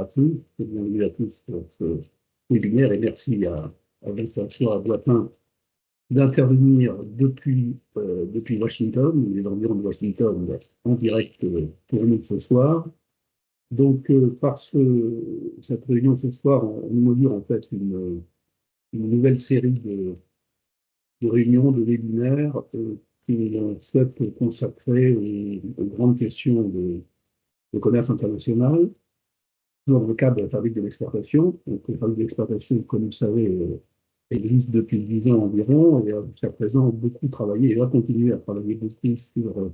tous, bienvenue à tous pour ce webinaire et merci à Jean-François Boitin d'intervenir depuis Washington, les environs de Washington, en direct pour nous ce soir. Donc, cette réunion ce soir, on inaugure en fait une nouvelle série de réunions, de webinaires qui souhaite consacrer aux grandes questions de commerce international, dans le cadre de la fabrique de l'exportation. Donc, la fabrique de l'exportation, comme vous le savez, existe depuis 10 ans environ et a jusqu'à présent beaucoup travaillé et va continuer à travailler beaucoup sur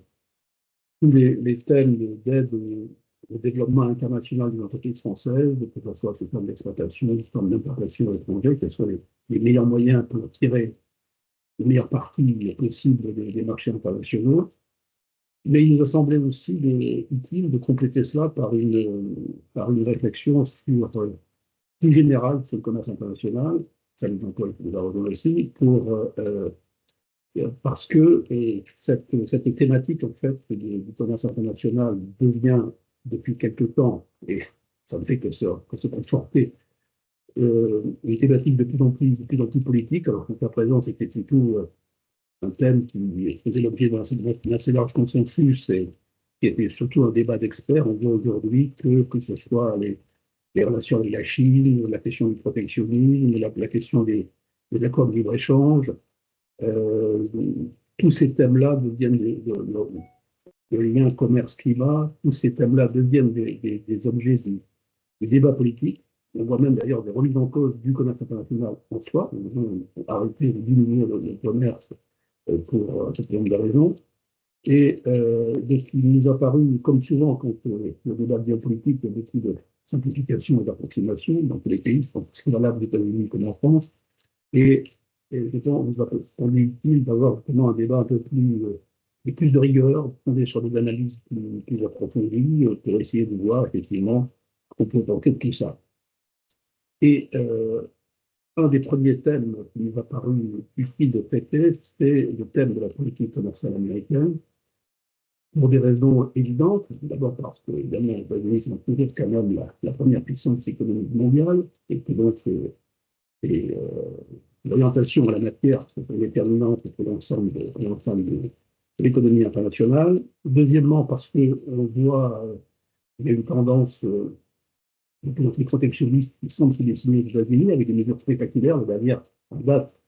tous les thèmes d'aide au développement international des entreprises françaises, que ce soit sous forme d'exploitation, sous forme d'importation à l'étranger, quels soient les meilleurs moyens pour tirer les meilleures parties possibles des marchés internationaux. Mais il nous a semblé aussi utile de compléter cela par une réflexion plus générale sur le commerce international, ça nous emploie nous a rejoint aussi, parce que cette thématique en fait, du commerce international devient depuis quelque temps, et ça ne fait que se conforter, une thématique de plus en plus politique, alors qu'à présent c'était plutôt un thème qui faisait l'objet d'un assez large consensus et qui était surtout un débat d'experts. On voit aujourd'hui que ce soit les relations avec la Chine, la question du protectionnisme, la question des accords de libre-échange, tous ces thèmes-là deviennent le lien commerce-climat, tous ces thèmes-là deviennent des objets du débat politique. On voit même d'ailleurs des remises en cause du commerce international en soi. On a arrêté de diminuer le commerce pour un certain nombre de raisons. Et donc, il nous a paru, comme souvent, quand le débat biopolitique, il y a beaucoup de simplification et d'approximation dans tous les pays, c'est valable aux États-Unis comme en France. Et on nous a semblé utile d'avoir vraiment un débat un peu plus de rigueur, fondé sur des analyses plus approfondies, pour essayer de voir effectivement qu'on peut tenter de tout ça. Et un des premiers thèmes qui nous a paru utile de traiter, c'est le thème de la politique commerciale américaine, pour des raisons évidentes. D'abord parce que, évidemment, les États-Unis sont toujours quand même la première puissance économique mondiale, et que donc l'orientation à la matière sont déterminantes pour l'ensemble de l'économie internationale. Deuxièmement, parce qu'on voit qu'il y a une tendance de plus en plus protectionniste qui semble se dessiner aux États-Unis, avec des mesures spectaculaires, la dernière en date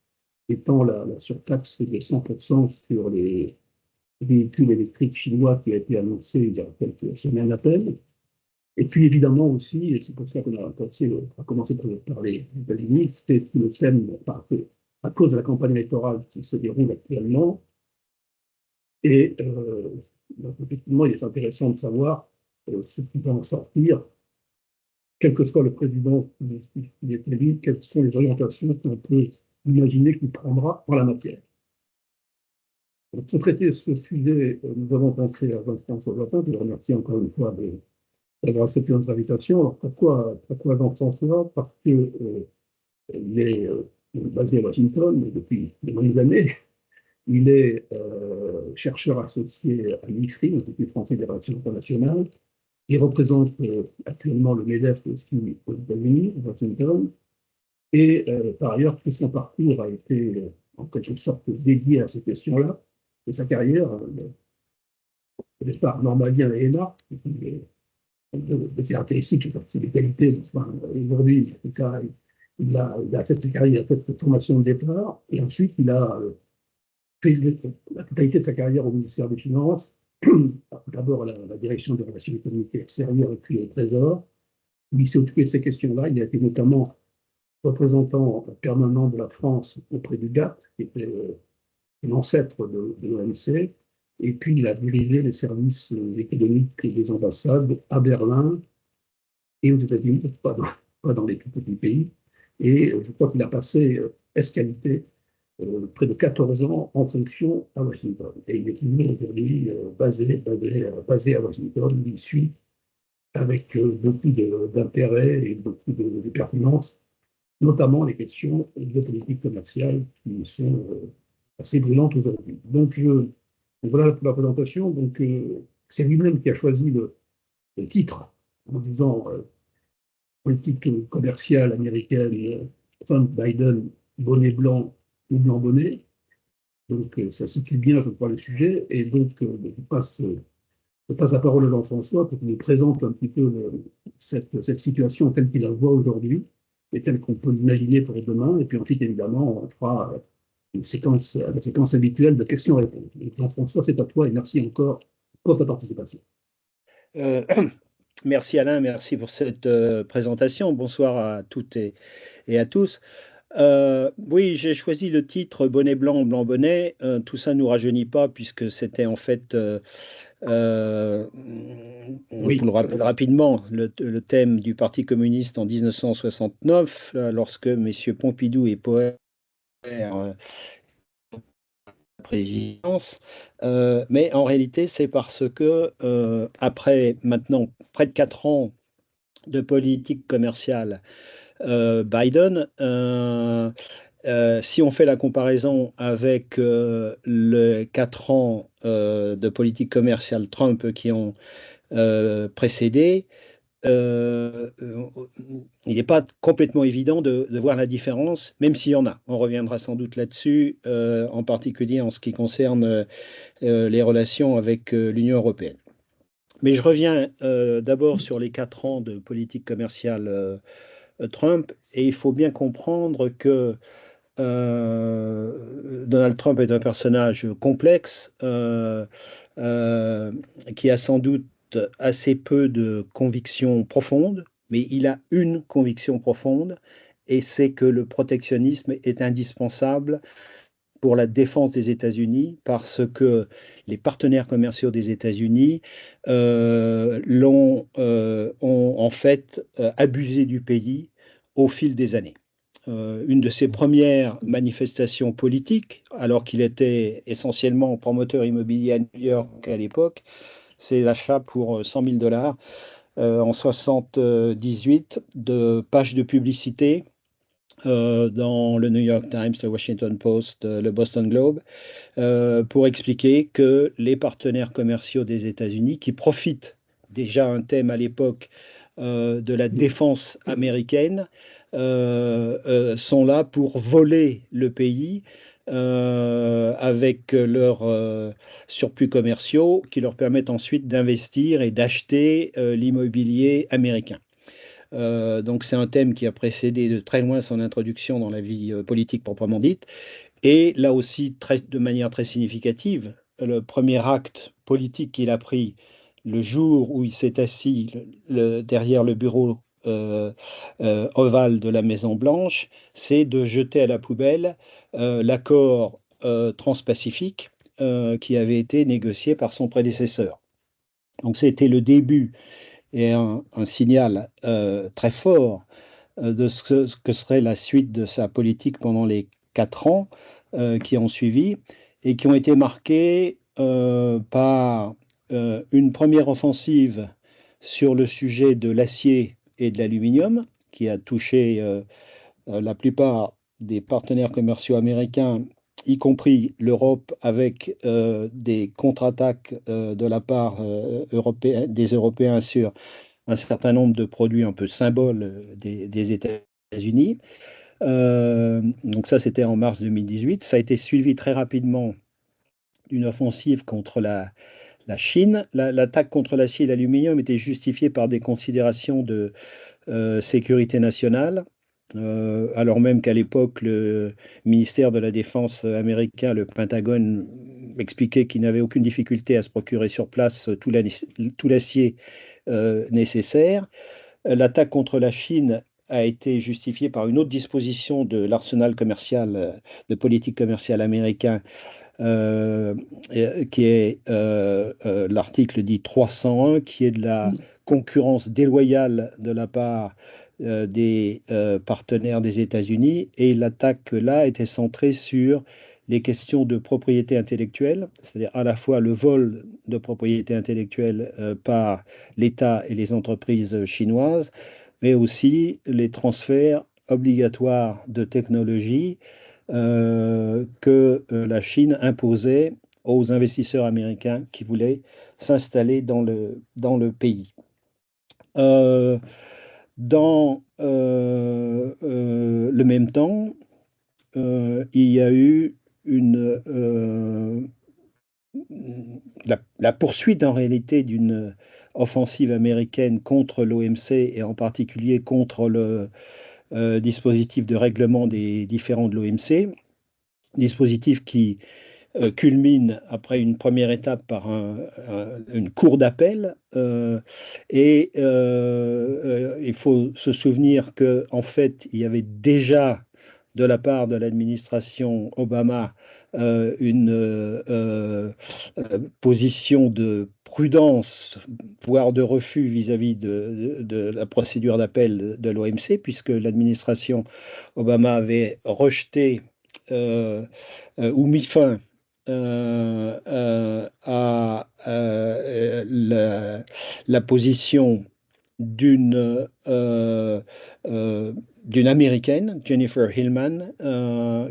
étant la surtaxe de 100% sur les véhicules électriques chinois qui a été annoncé il y a quelques semaines à peine. Et puis évidemment aussi, et c'est pour ça qu'on a commencé par les États-Unis, c'est le thème, à cause de la campagne électorale qui se déroule actuellement. Et donc, effectivement, il est intéressant de savoir ce qui va en sortir, quel que soit le président qui est élu, quelles sont les orientations qu'on peut imaginer qu'il prendra en la matière. Pour traiter ce sujet, nous avons pensé à Jean-François Boitin, je le remercie encore une fois d'avoir accepté notre invitation. Alors pourquoi Jean-François? Parce qu'il est basé à Washington depuis de longues années. Il est chercheur associé à l'IFRI, l'Institut français des relations internationales. Il représente actuellement le MEDEF aussi aux États-Unis, à Washington. Et par ailleurs, tout son parcours a été en quelque sorte dédié à ces questions-là. Et sa carrière, au départ normalien et ENA, de caractéristiques, c'est des qualités. Enfin, aujourd'hui, en tout cas, il a fait une carrière, il a fait cette formation de départ, et ensuite il a fait la totalité de sa carrière au ministère des Finances, d'abord à la direction des relations économiques et extérieures, et puis au Trésor. Il s'est occupé de ces questions-là. Il a été notamment représentant permanent de la France auprès du GATT, qui était l'ancêtre de l'OMC, et puis il a dirigé les services économiques des ambassades à Berlin et aux États-Unis, pas dans les tout petits pays. Et je crois qu'il a passé escalité près de 14 ans en fonction à Washington. Et il est toujours aujourd'hui basé à Washington. Il suit avec beaucoup d'intérêt et beaucoup de pertinence, notamment les questions de politique commerciale qui sont assez brûlantes aujourd'hui. Donc, voilà pour la présentation. Donc, c'est lui-même qui a choisi le titre en disant politique commerciale américaine, Trump-Biden, bonnet blanc ou blanc bonnet. Donc, ça situe bien, je crois, le sujet. Et donc, je passe la parole à Jean-François pour qu'il nous présente un petit peu cette situation telle qu'il la voit aujourd'hui et telle qu'on peut l'imaginer pour demain. Et puis ensuite, évidemment, on fera la séquence habituelle de questions-réponses. Jean-François, c'est à toi et merci encore pour ta participation. Euh, Merci Alain, merci pour cette présentation. Bonsoir à toutes et à tous. Oui, j'ai choisi le titre Bonnet blanc, blanc bonnet. Tout ça ne nous rajeunit pas puisque c'était en fait, Oui, pour le rappeler rapidement, le thème du Parti communiste en 1969, lorsque messieurs Pompidou et Poher présidence, mais en réalité, c'est parce que après maintenant près de 4 ans de politique commerciale Biden, si on fait la comparaison avec les 4 ans de politique commerciale Trump qui ont précédé, euh, euh, il n'est pas complètement évident de voir la différence, même s'il y en a. On reviendra sans doute là-dessus, en particulier en ce qui concerne les relations avec l'Union européenne. Mais je reviens d'abord sur les 4 ans de politique commerciale Trump, et il faut bien comprendre que Donald Trump est un personnage complexe euh, qui a sans doute assez peu de convictions profondes, mais il a une conviction profonde, et c'est que le protectionnisme est indispensable pour la défense des États-Unis parce que les partenaires commerciaux des États-Unis ont en fait abusé du pays au fil des années. Une de ses premières manifestations politiques, alors qu'il était essentiellement promoteur immobilier à New York à l'époque, c'est l'achat pour 100 000 dollars en 78 de pages de publicité dans le New York Times, le Washington Post, le Boston Globe, pour expliquer que les partenaires commerciaux des États-Unis, qui profitent déjà un thème à l'époque de la défense américaine, sont là pour voler le pays avec leurs surplus commerciaux qui leur permettent ensuite d'investir et d'acheter l'immobilier américain. Donc c'est un thème qui a précédé de très loin son introduction dans la vie politique proprement dite. Et là aussi, de manière très significative, le premier acte politique qu'il a pris le jour où il s'est assis derrière le bureau ovale de la Maison-Blanche, c'est de jeter à la poubelle l'accord transpacifique qui avait été négocié par son prédécesseur. Donc c'était le début et un signal très fort de ce que serait la suite de sa politique pendant les 4 ans qui ont suivi et qui ont été marqués par une première offensive sur le sujet de l'acier et de l'aluminium, qui a touché la plupart des partenaires commerciaux américains, y compris l'Europe, avec des contre-attaques de la part des Européens sur un certain nombre de produits un peu symboles des États-Unis. Donc ça, c'était en mars 2018. Ça a été suivi très rapidement d'une offensive contre la Chine. L'attaque contre l'acier et l'aluminium était justifiée par des considérations de sécurité nationale, alors même qu'à l'époque, le ministère de la Défense américain, le Pentagone, expliquait qu'il n'avait aucune difficulté à se procurer sur place tout l'acier nécessaire. L'attaque contre la Chine a été justifiée par une autre disposition de l'arsenal commercial, de politique commerciale américain, qui est l'article dit 301, qui est de la concurrence déloyale de la part des partenaires des États-Unis. Et l'attaque là était centrée sur les questions de propriété intellectuelle, c'est-à-dire à la fois le vol de propriété intellectuelle par l'État et les entreprises chinoises, mais aussi les transferts obligatoires de technologie que la Chine imposait aux investisseurs américains qui voulaient s'installer dans le pays. Dans le même temps, il y a eu la poursuite en réalité d'une offensive américaine contre l'OMC et en particulier contre le dispositif de règlement des différends de l'OMC, dispositif qui culmine après une première étape par une cour d'appel. Il faut se souvenir qu'en fait, il y avait déjà de la part de l'administration Obama une position de prudence, voire de refus vis-à-vis de la procédure d'appel de l'OMC, puisque l'administration Obama avait rejeté ou mis fin à la position d'une d'une Américaine, Jennifer Hillman,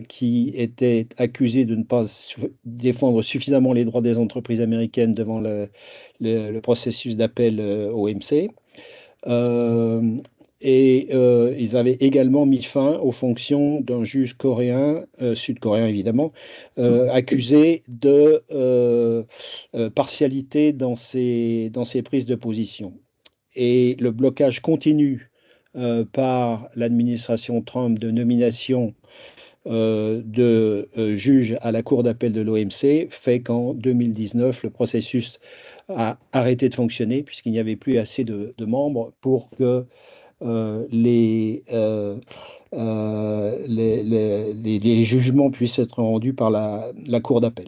qui était accusée de ne pas défendre suffisamment les droits des entreprises américaines devant le processus d'appel OMC. Ils avaient également mis fin aux fonctions d'un juge coréen, sud-coréen évidemment, accusé de partialité dans ses prises de position. Et le blocage continu par l'administration Trump de nomination de juges à la Cour d'appel de l'OMC fait qu'en 2019, le processus a arrêté de fonctionner puisqu'il n'y avait plus assez de membres pour que les jugements puissent être rendus par la Cour d'appel.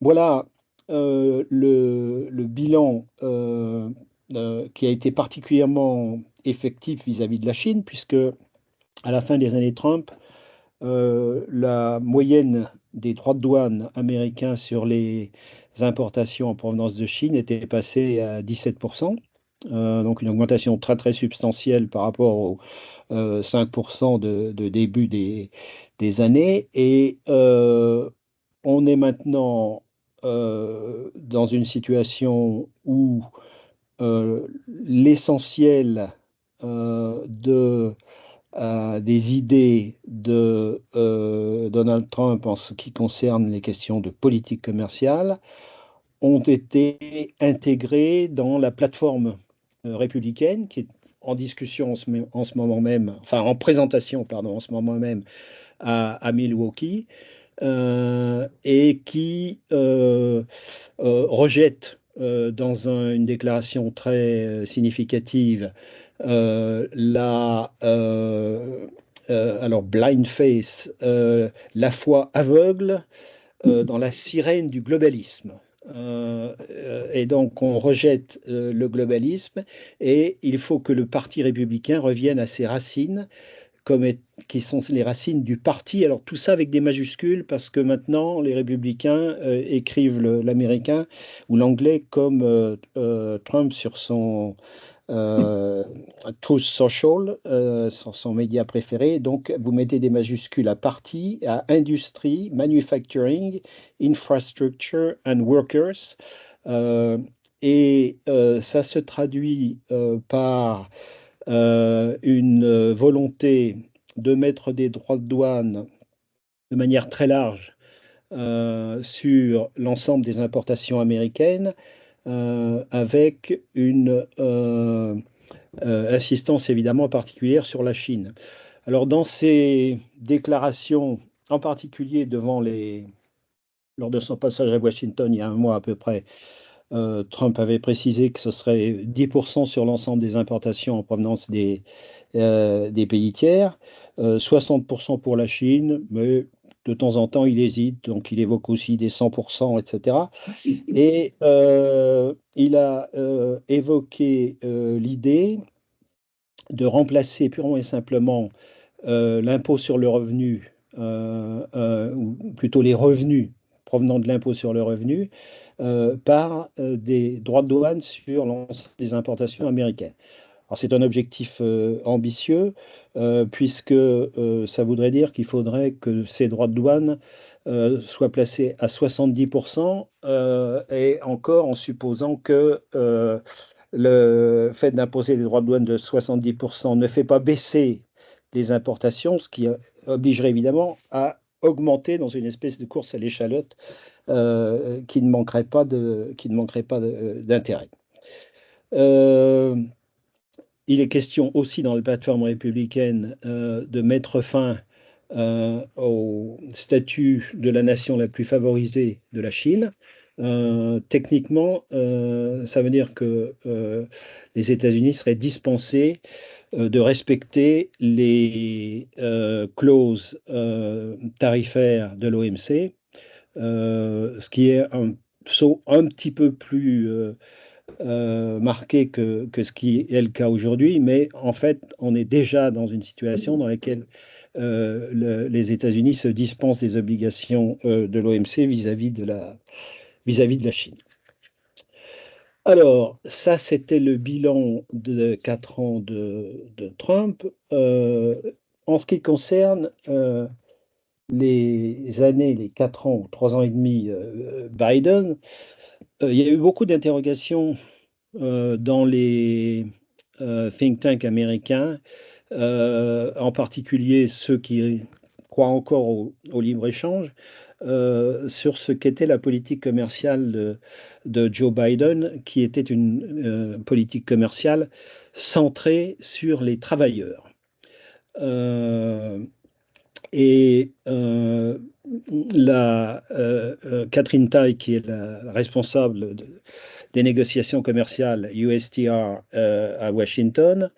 Voilà le bilan qui a été particulièrement effectif vis-à-vis de la Chine, puisque à la fin des années Trump, la moyenne des droits de douane américains sur les importations en provenance de Chine était passée à 17%. Donc une augmentation très très substantielle par rapport aux 5% de début des années. Et on est maintenant dans une situation où l'essentiel des idées de Donald Trump en ce qui concerne les questions de politique commerciale ont été intégrées dans la plateforme républicaine qui est en discussion en ce moment même, enfin en présentation, pardon, en ce moment même à Milwaukee, et qui rejette dans une déclaration très significative alors blind face, la foi aveugle dans la sirène du globalisme. Et donc on rejette le globalisme et il faut que le Parti républicain revienne à ses racines, qui sont les racines du parti. Alors tout ça avec des majuscules parce que maintenant les républicains écrivent l'américain ou l'anglais comme Trump sur son Truth Social, son média préféré. Donc, vous mettez des majuscules à parti, à industrie, manufacturing, infrastructure and workers. Ça se traduit par une volonté de mettre des droits de douane de manière très large sur l'ensemble des importations américaines, avec une insistance évidemment particulière sur la Chine. Alors dans ces déclarations, en particulier lors de son passage à Washington il y a un mois à peu près, Trump avait précisé que ce serait 10% sur l'ensemble des importations en provenance des pays tiers, 60% pour la Chine, mais de temps en temps il hésite, donc il évoque aussi des 100%, etc. Et il a évoqué l'idée de remplacer purement et simplement l'impôt sur le revenu, ou plutôt les revenus provenant de l'impôt sur le revenu, par des droits de douane sur l'ensemble des importations américaines. Alors c'est un objectif ambitieux, puisque ça voudrait dire qu'il faudrait que ces droits de douane soient placés à 70%, et encore en supposant que le fait d'imposer des droits de douane de 70% ne fait pas baisser les importations, ce qui obligerait évidemment à augmenter dans une espèce de course à l'échalote qui ne manquerait pas d'intérêt. Il est question aussi dans la plateforme républicaine de mettre fin au statut de la nation la plus favorisée de la Chine. Techniquement, ça veut dire que les États-Unis seraient dispensés de respecter les clauses tarifaires de l'OMC, ce qui est un saut un petit peu plus marqué que ce qui est le cas aujourd'hui, mais en fait, on est déjà dans une situation dans laquelle les États-Unis se dispensent des obligations de l'OMC vis-à-vis de la Chine. Alors, ça, c'était le bilan de 4 ans de Trump. En ce qui concerne les années, les 4 ans, 3 ans et demi Biden, il y a eu beaucoup d'interrogations dans les think tanks américains, en particulier ceux qui croient encore au libre-échange, sur ce qu'était la politique commerciale de Joe Biden, qui était une politique commerciale centrée sur les travailleurs. Catherine Tai, qui est la responsable des négociations commerciales USTR à Washington,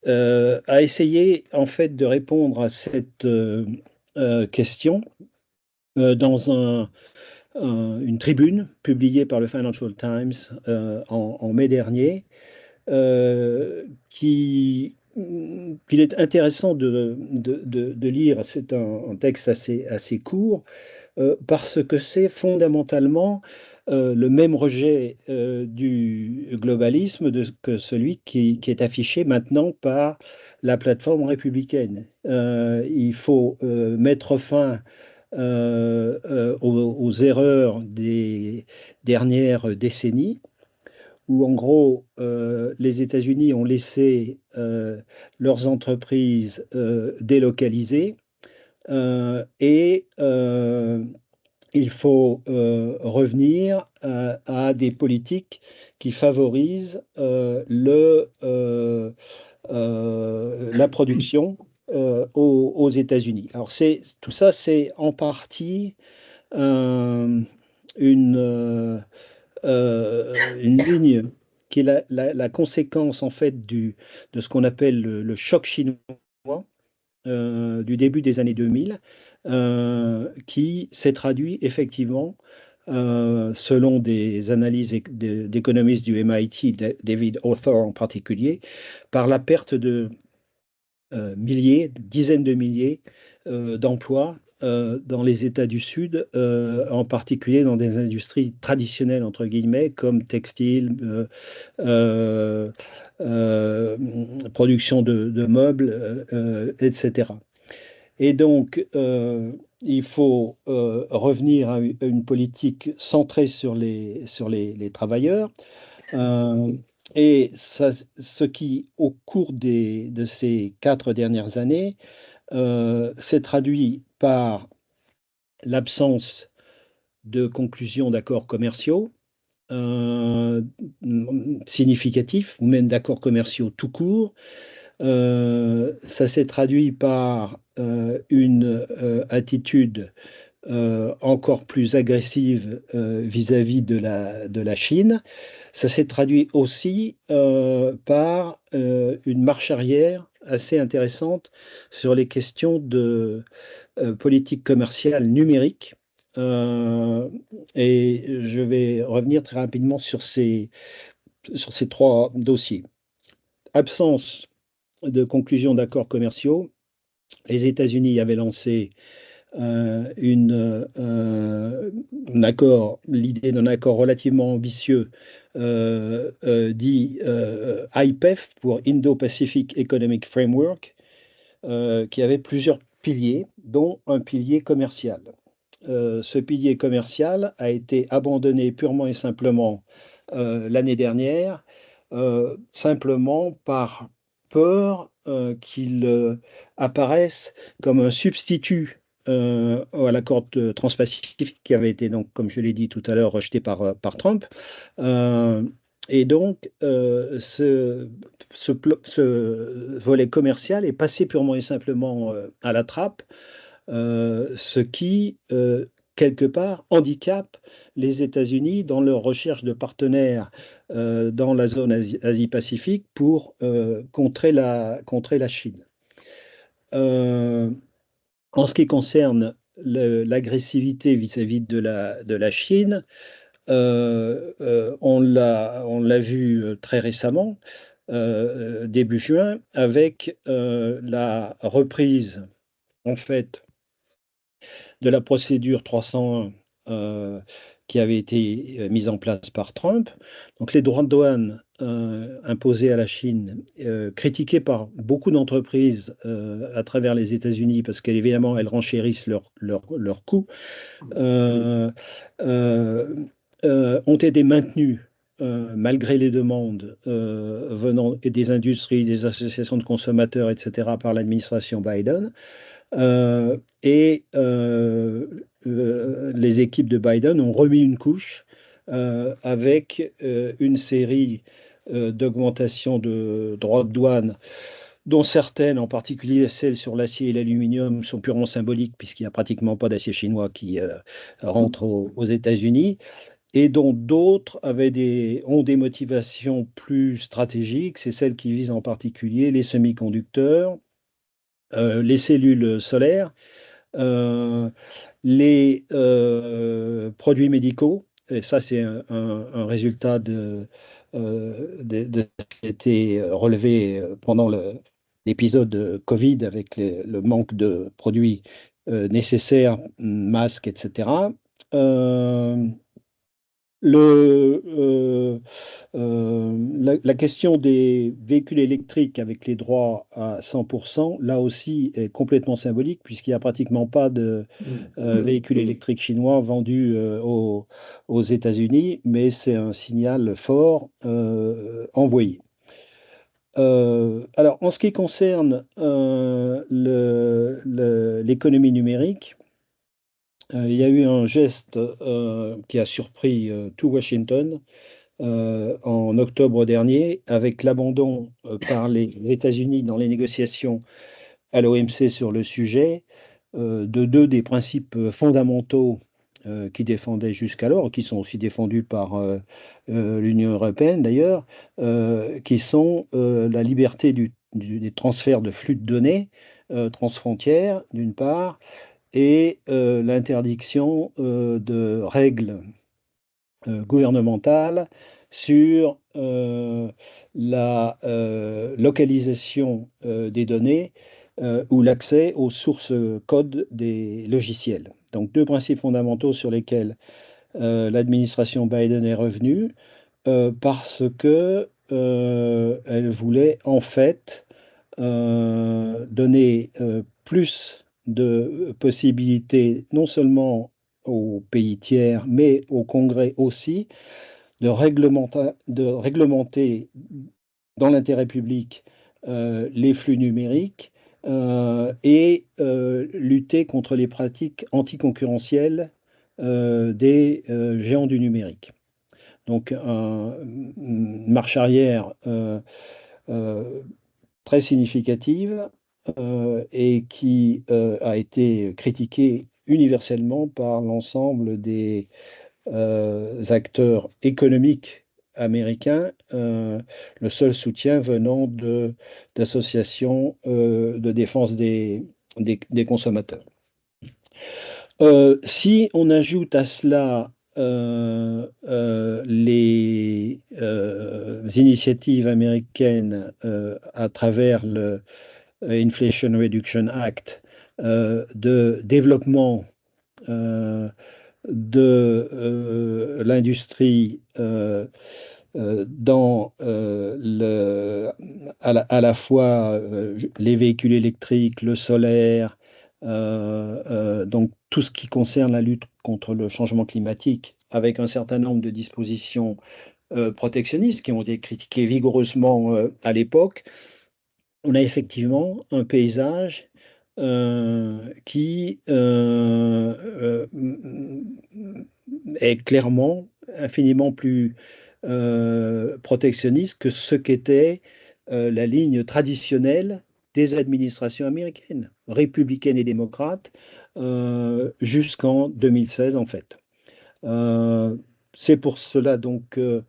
a essayé en fait de répondre à cette question dans une tribune publiée par le Financial Times en mai dernier, qu'il est intéressant de lire. C'est un texte assez court, parce que c'est fondamentalement le même rejet du globalisme que celui qui est affiché maintenant par la plateforme républicaine. Il faut mettre fin aux erreurs des dernières décennies, où en gros les États-Unis ont laissé leurs entreprises délocalisées, et il faut revenir à des politiques qui favorisent la production aux États-Unis. Alors tout ça, c'est en partie une ligne qui est la conséquence en fait de ce qu'on appelle le choc chinois du début des années 2000, qui s'est traduit effectivement, selon des analyses d'économistes du MIT, David Author en particulier, par la perte de dizaines de milliers d'emplois dans les États du Sud, en particulier dans des industries traditionnelles, entre guillemets, comme textile, production de meubles, etc. Et donc, il faut revenir à une politique centrée sur les travailleurs. Et ce qui, au cours de ces 4 dernières années, s'est traduit par l'absence de conclusion d'accords commerciaux significatifs, ou même d'accords commerciaux tout court. Ça s'est traduit par une attitude encore plus agressive vis-à-vis de la Chine. Ça s'est traduit aussi par une marche arrière assez intéressante sur les questions de politique commerciale numérique. Et je vais revenir très rapidement sur ces 3 dossiers. Absence de conclusion d'accords commerciaux. Les États-Unis avaient lancé l'idée d'un accord relativement ambitieux dit IPEF, pour Indo-Pacific Economic Framework, qui avait plusieurs piliers, dont un pilier commercial. Ce pilier commercial a été abandonné purement et simplement l'année dernière, simplement par peur qu'il apparaisse comme un substitut à l'accord transpacifique qui avait été, donc, comme je l'ai dit tout à l'heure, rejeté par Trump. Et donc, ce volet commercial est passé purement et simplement à la trappe, ce qui, quelque part, handicape les États-Unis dans leur recherche de partenaires dans la zone Asie-Pacifique pour contrer la Chine. En ce qui concerne l'agressivité vis-à-vis de la Chine, on l'a vu très récemment, début juin, avec la reprise, en fait, de la procédure 301 qui avait été mise en place par Trump. Donc les droits de douane imposés à la Chine, critiqués par beaucoup d'entreprises à travers les États-Unis, parce qu'évidemment, elles renchérissent leurs coûts, ont été maintenus malgré les demandes venant des industries, des associations de consommateurs, etc., par l'administration Biden. Les équipes de Biden ont remis une couche avec une série d'augmentations de droits de douane, dont certaines, en particulier celles sur l'acier et l'aluminium, sont purement symboliques, puisqu'il n'y a pratiquement pas d'acier chinois qui rentre aux États-Unis, et dont d'autres ont des motivations plus stratégiques. C'est celles qui visent en particulier les semi-conducteurs, les cellules solaires, les produits médicaux. Et ça, c'est un résultat de ce qui a été relevé pendant l'épisode Covid, avec le manque de produits nécessaires, masques, etc. La question des véhicules électriques avec les droits à 100%, là aussi, est complètement symbolique, puisqu'il n'y a pratiquement pas de véhicules électriques chinois vendus aux États-Unis, mais c'est un signal fort envoyé. Alors, en ce qui concerne l'économie numérique, il y a eu un geste qui a surpris tout Washington en octobre dernier, avec l'abandon par les États-Unis dans les négociations à l'OMC sur le sujet de deux des principes fondamentaux qui défendaient jusqu'alors, qui sont aussi défendus par l'Union européenne d'ailleurs, qui sont la liberté des transferts de flux de données transfrontières, d'une part, et l'interdiction de règles gouvernementales sur la localisation des données ou l'accès aux sources code des logiciels. Donc deux principes fondamentaux sur lesquels l'administration Biden est revenue parce que elle voulait en fait donner plus de possibilités, non seulement aux pays tiers, mais au Congrès aussi, de réglementer dans l'intérêt public les flux numériques et lutter contre les pratiques anticoncurrentielles des géants du numérique. Donc, une marche arrière très significative et qui a été critiquée universellement par l'ensemble des acteurs économiques américains, le seul soutien venant d'associations de défense des consommateurs. Si on ajoute à cela les initiatives américaines à travers le Inflation Reduction Act de développement de l'industrie dans à la fois les véhicules électriques, le solaire, donc tout ce qui concerne la lutte contre le changement climatique, avec un certain nombre de dispositions protectionnistes qui ont été critiqués vigoureusement à l'époque, on a effectivement un paysage qui est clairement infiniment plus protectionniste que ce qu'était la ligne traditionnelle des administrations américaines, républicaines et démocrates, jusqu'en 2016 en fait. C'est pour cela donc que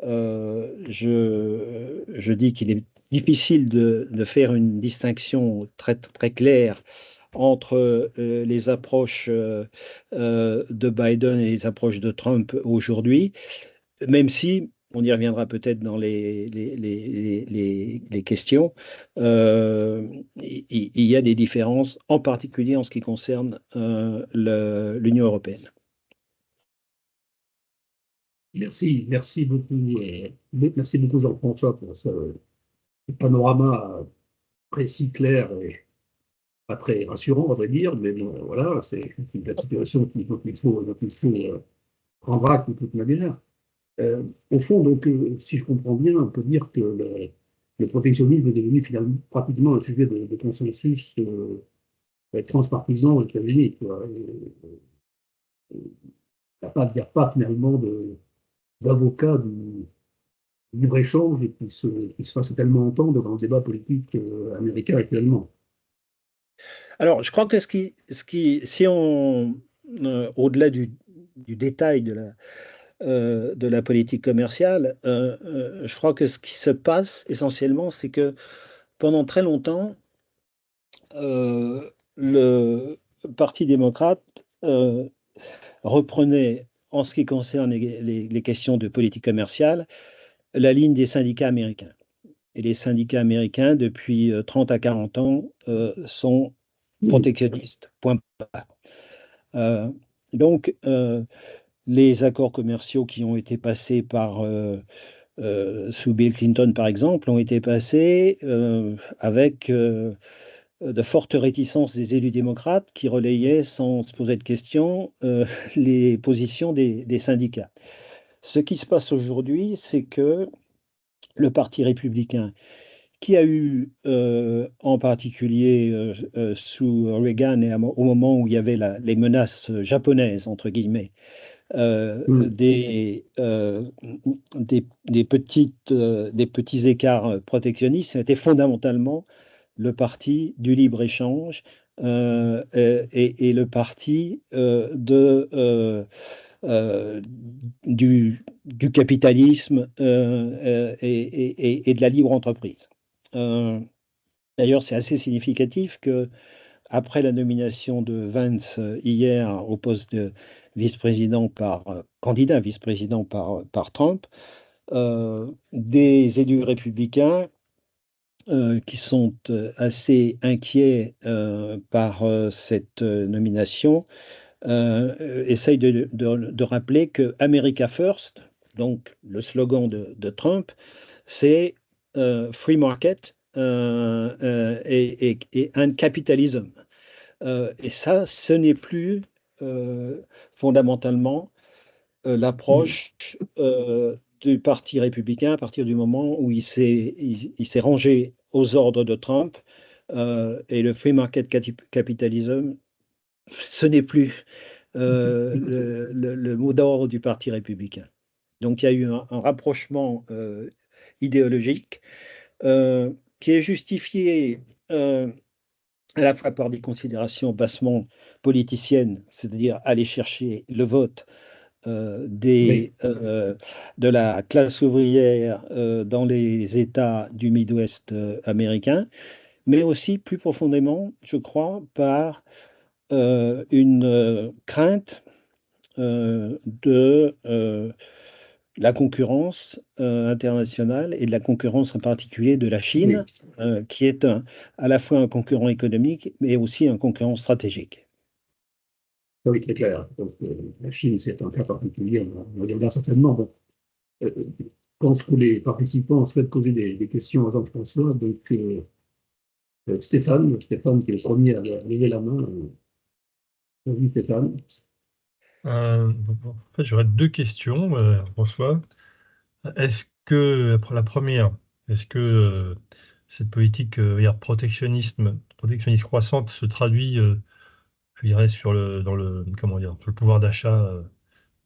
je dis qu'il est difficile de faire une distinction très, très claire entre les approches de Biden et les approches de Trump aujourd'hui, même si, on y reviendra peut-être dans les questions, il y a des différences, en particulier en ce qui concerne l'Union européenne. Merci beaucoup, merci beaucoup Jean-François pour ce panorama précis, clair et pas très rassurant, on va dire, mais bon, voilà, c'est la situation qu'il faut prendre acte de toute manière. Au fond, donc, si je comprends bien, on peut dire que le protectionnisme est devenu finalement pratiquement un sujet de consensus transpartisan aux États-Unis. Il n'y a pas finalement d'avocats du libre-échange et qui se fasse tellement entendre dans le débat politique américain actuellement. Alors, je crois que si on, au-delà du détail de la politique commerciale, je crois que ce qui se passe essentiellement, c'est que pendant très longtemps, le Parti démocrate reprenait, en ce qui concerne les questions de politique commerciale, la ligne des syndicats américains. Et les syndicats américains, depuis 30 à 40 ans, sont protectionnistes. Point barre. Donc, les accords commerciaux qui ont été passés sous Bill Clinton, par exemple, ont été passés avec de fortes réticences des élus démocrates qui relayaient, sans se poser de questions, les positions des syndicats. Ce qui se passe aujourd'hui, c'est que le Parti républicain, qui a eu en particulier sous Reagan et au moment où il y avait les menaces japonaises, entre guillemets, des petits écarts protectionnistes, c'était fondamentalement le parti du libre-échange et le parti du capitalisme et de la libre entreprise. D'ailleurs, c'est assez significatif que après la nomination de Vance hier au poste de vice-président candidat vice-président par Trump, des élus républicains qui sont assez inquiets par cette nomination essayent de rappeler que America First, donc le slogan de Trump, c'est free market et un capitalisme. Et ça, ce n'est plus fondamentalement l'approche du Parti républicain à partir du moment où il s'est rangé aux ordres de Trump et le free market capitalism, ce n'est plus le mot d'ordre du Parti républicain. Donc il y a eu un rapprochement idéologique qui est justifié à la fois par des considérations bassement politiciennes, c'est-à-dire aller chercher le vote de la classe ouvrière dans les États du Midwest américain, mais aussi plus profondément, je crois, par une crainte de la concurrence internationale et de la concurrence en particulier de la Chine, qui est à la fois un concurrent économique, mais aussi un concurrent stratégique. Oui, très clair. Donc, la Chine, c'est un cas particulier, on reviendra certainement. Bon, je pense que les participants souhaitent poser des questions à Jean-François. Donc, Stéphane qui est le premier à lever la main. Vas-y, Stéphane. En fait, j'aurais deux questions, François. Est-ce que, pour la première, est-ce que cette politique protectionniste croissante se traduit, je dirais, comment dire, sur le pouvoir d'achat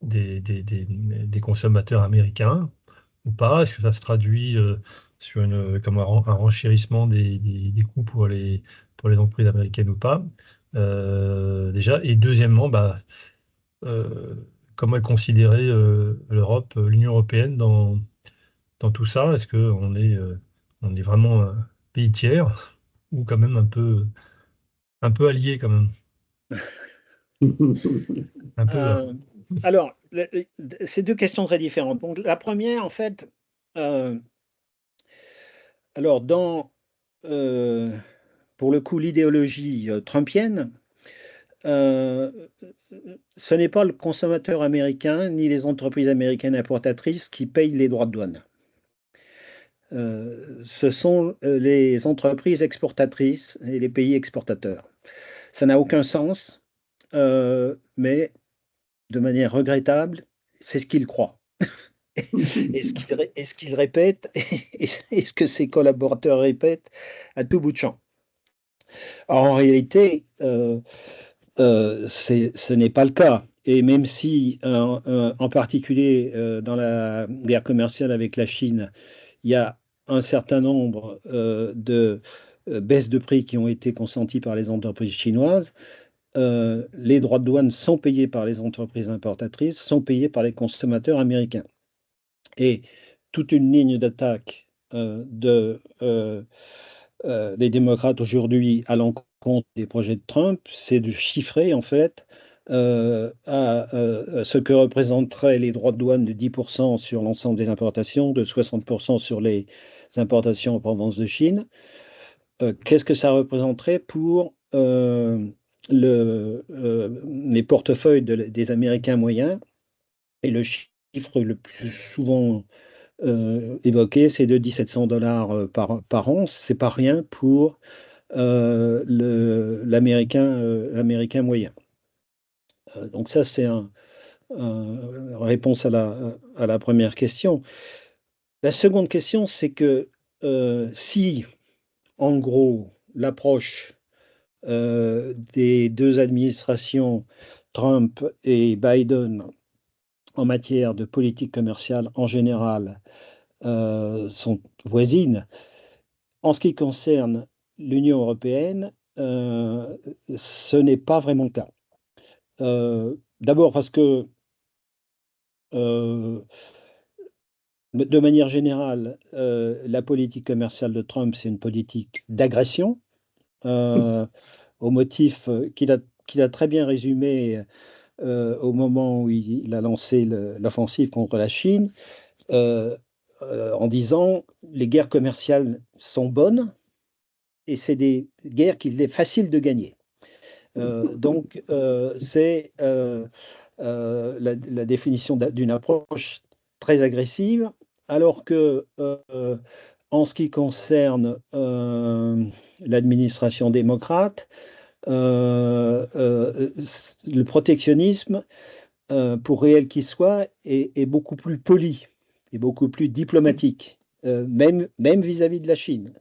des consommateurs américains ou pas? Est-ce que ça se traduit sur un renchérissement des coûts pour les entreprises américaines ou pas? Déjà. Et deuxièmement, euh, comment est considérée l'Europe, l'Union européenne dans tout ça? Est-ce on est vraiment un pays tiers ou quand même un peu allié quand même? Un peu. Euh, alors, c'est deux questions très différentes. Donc, la première, en fait, euh, alors euh, pour le coup, l'idéologie trumpienne, euh, ce n'est pas le consommateur américain ni les entreprises américaines importatrices qui payent les droits de douane. Ce sont les entreprises exportatrices et les pays exportateurs. Ça n'a aucun sens, mais de manière regrettable, c'est ce qu'ils croient. Et ce qu'il répète, et ce que ses collaborateurs répètent à tout bout de champ. Alors, en réalité, ce n'est pas le cas. Et même si, en particulier dans la guerre commerciale avec la Chine, il y a un certain nombre de baisses de prix qui ont été consenties par les entreprises chinoises, les droits de douane sont payés par les entreprises importatrices, sont payés par les consommateurs américains. Et toute une ligne d'attaque des démocrates aujourd'hui à l'encontre des projets de Trump, c'est de chiffrer en fait à ce que représenteraient les droits de douane de 10% sur l'ensemble des importations, de 60% sur les importations en provenance de Chine. Qu'est-ce que ça représenterait pour les portefeuilles des Américains moyens? Et le chiffre le plus souvent évoqué, c'est de 1700 $ par an. C'est pas rien pour l'américain moyen. Donc ça, c'est une réponse à la première question. La seconde question, c'est que si, en gros, l'approche des deux administrations, Trump et Biden, en matière de politique commerciale en général, sont voisines, en ce qui concerne l'Union européenne, ce n'est pas vraiment le cas. D'abord parce que, euh, de manière générale, la politique commerciale de Trump, c'est une politique d'agression, euh, au motif qu'il a très bien résumé au moment où il a lancé l'offensive contre la Chine, euh, en disant les guerres commerciales sont bonnes et c'est des guerres qu'il est facile de gagner. Donc, c'est la définition d'une approche très agressive, alors que en ce qui concerne l'administration démocrate, le protectionnisme, pour réel qu'il soit, est beaucoup plus poli et beaucoup plus diplomatique, même vis-à-vis de la Chine.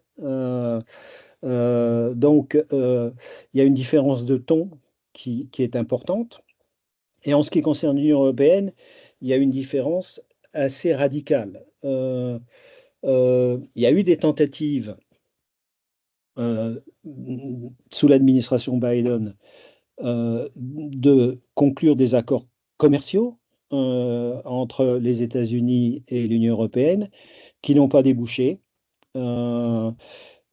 Donc, il y a une différence de ton qui est importante. Et en ce qui concerne l'Union européenne, il y a une différence assez radicale. Il y a eu des tentatives euh, sous l'administration Biden de conclure des accords commerciaux entre les États-Unis et l'Union européenne qui n'ont pas débouché. Euh,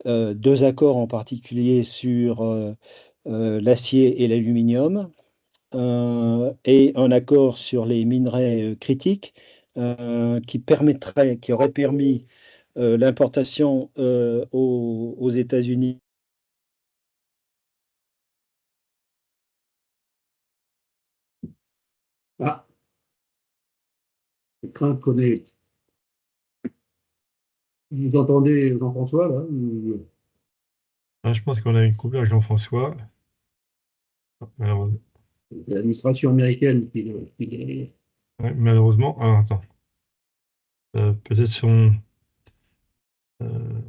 Deux accords en particulier sur l'acier et l'aluminium, et un accord sur les minerais critiques qui aurait permis l'importation aux États-Unis. Ah, je crains qu'on ait. Vous entendez Jean-François, là? Je pense qu'on a une coupure avec Jean-François. Malheureusement. L'administration américaine qui Ouais, malheureusement. Alors, attends. Peut-être euh,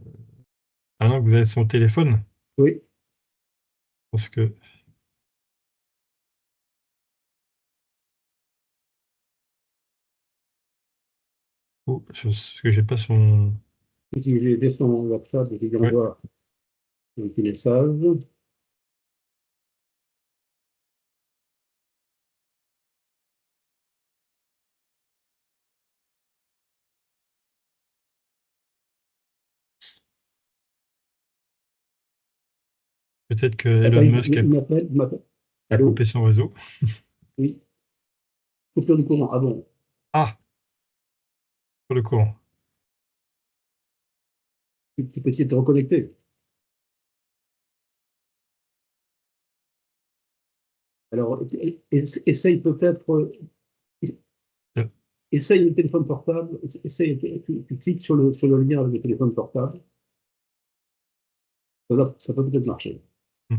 ah non, vous avez son téléphone, Oui, parce que parce que j'ai pas son. si j'ai des son WhatsApp et que Ouais, j'envoie un petit message. peut-être que Attends, Elon Musk il m'appelle. a Allô? coupé son réseau. Oui, coupure du courant. Ah bon, Ah, sur le courant. tu peux essayer de te reconnecter. Alors, essaye peut-être, Euh, essaye le téléphone portable, essaye, tu cliques sur le lien avec le téléphone portable, ça peut peut-être marcher. hmm.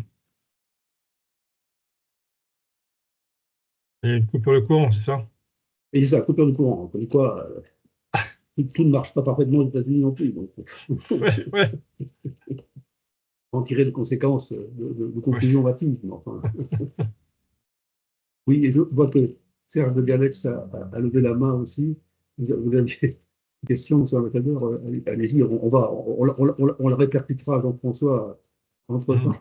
Il y a une coupure de courant, c'est ça? Et c'est ça, coupure du courant. Comme quoi, tout ne marche pas parfaitement aux États-Unis non plus. Donc, Ouais, ouais, en tirer des conséquences de ouais. conclusions hâtives. Mais enfin, oui, et je vois que Serge de Galex a levé la main aussi. Vous avez des questions sur l'ambassadeur, allez-y, on le répercutera à Jean-François Hmm. entre-temps.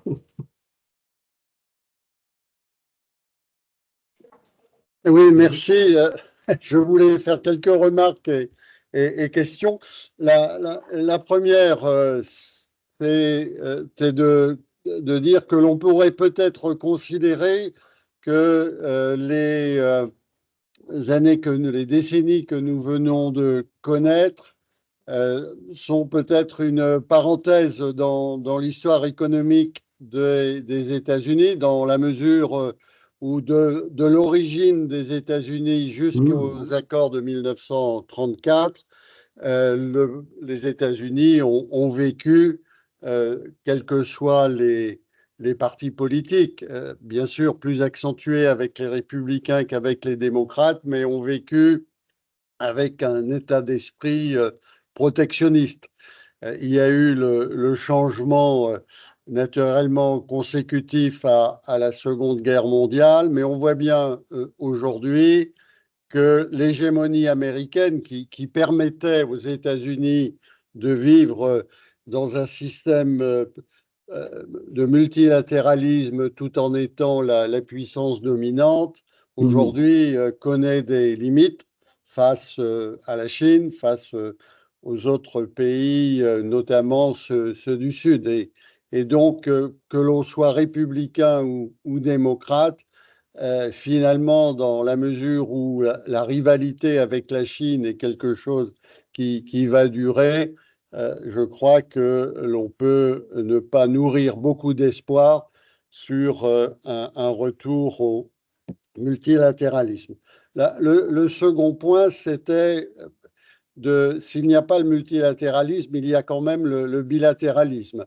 Oui, merci. Je voulais faire quelques remarques et questions. La première, c'est de dire que l'on pourrait peut-être considérer que les décennies que nous venons de connaître sont peut-être une parenthèse dans l'histoire économique des États-Unis, dans la mesure où de l'origine des États-Unis jusqu'aux accords de 1934, les États-Unis ont vécu, quels que soient les partis politiques, bien sûr plus accentués avec les républicains qu'avec les démocrates, mais ont vécu avec un état d'esprit protectionniste. Il y a eu le changement naturellement consécutif à la Seconde Guerre mondiale, mais on voit bien aujourd'hui que l'hégémonie américaine qui permettait aux États-Unis de vivre dans un système de multilatéralisme tout en étant la puissance dominante, aujourd'hui connaît des limites face à la Chine, face aux autres pays, notamment ceux du Sud. Et donc, que l'on soit républicain ou démocrate, finalement, dans la mesure où la rivalité avec la Chine est quelque chose qui va durer, je crois que l'on peut ne pas nourrir beaucoup d'espoir sur un retour au multilatéralisme. Le second point, c'était s'il n'y a pas le multilatéralisme, il y a quand même le bilatéralisme.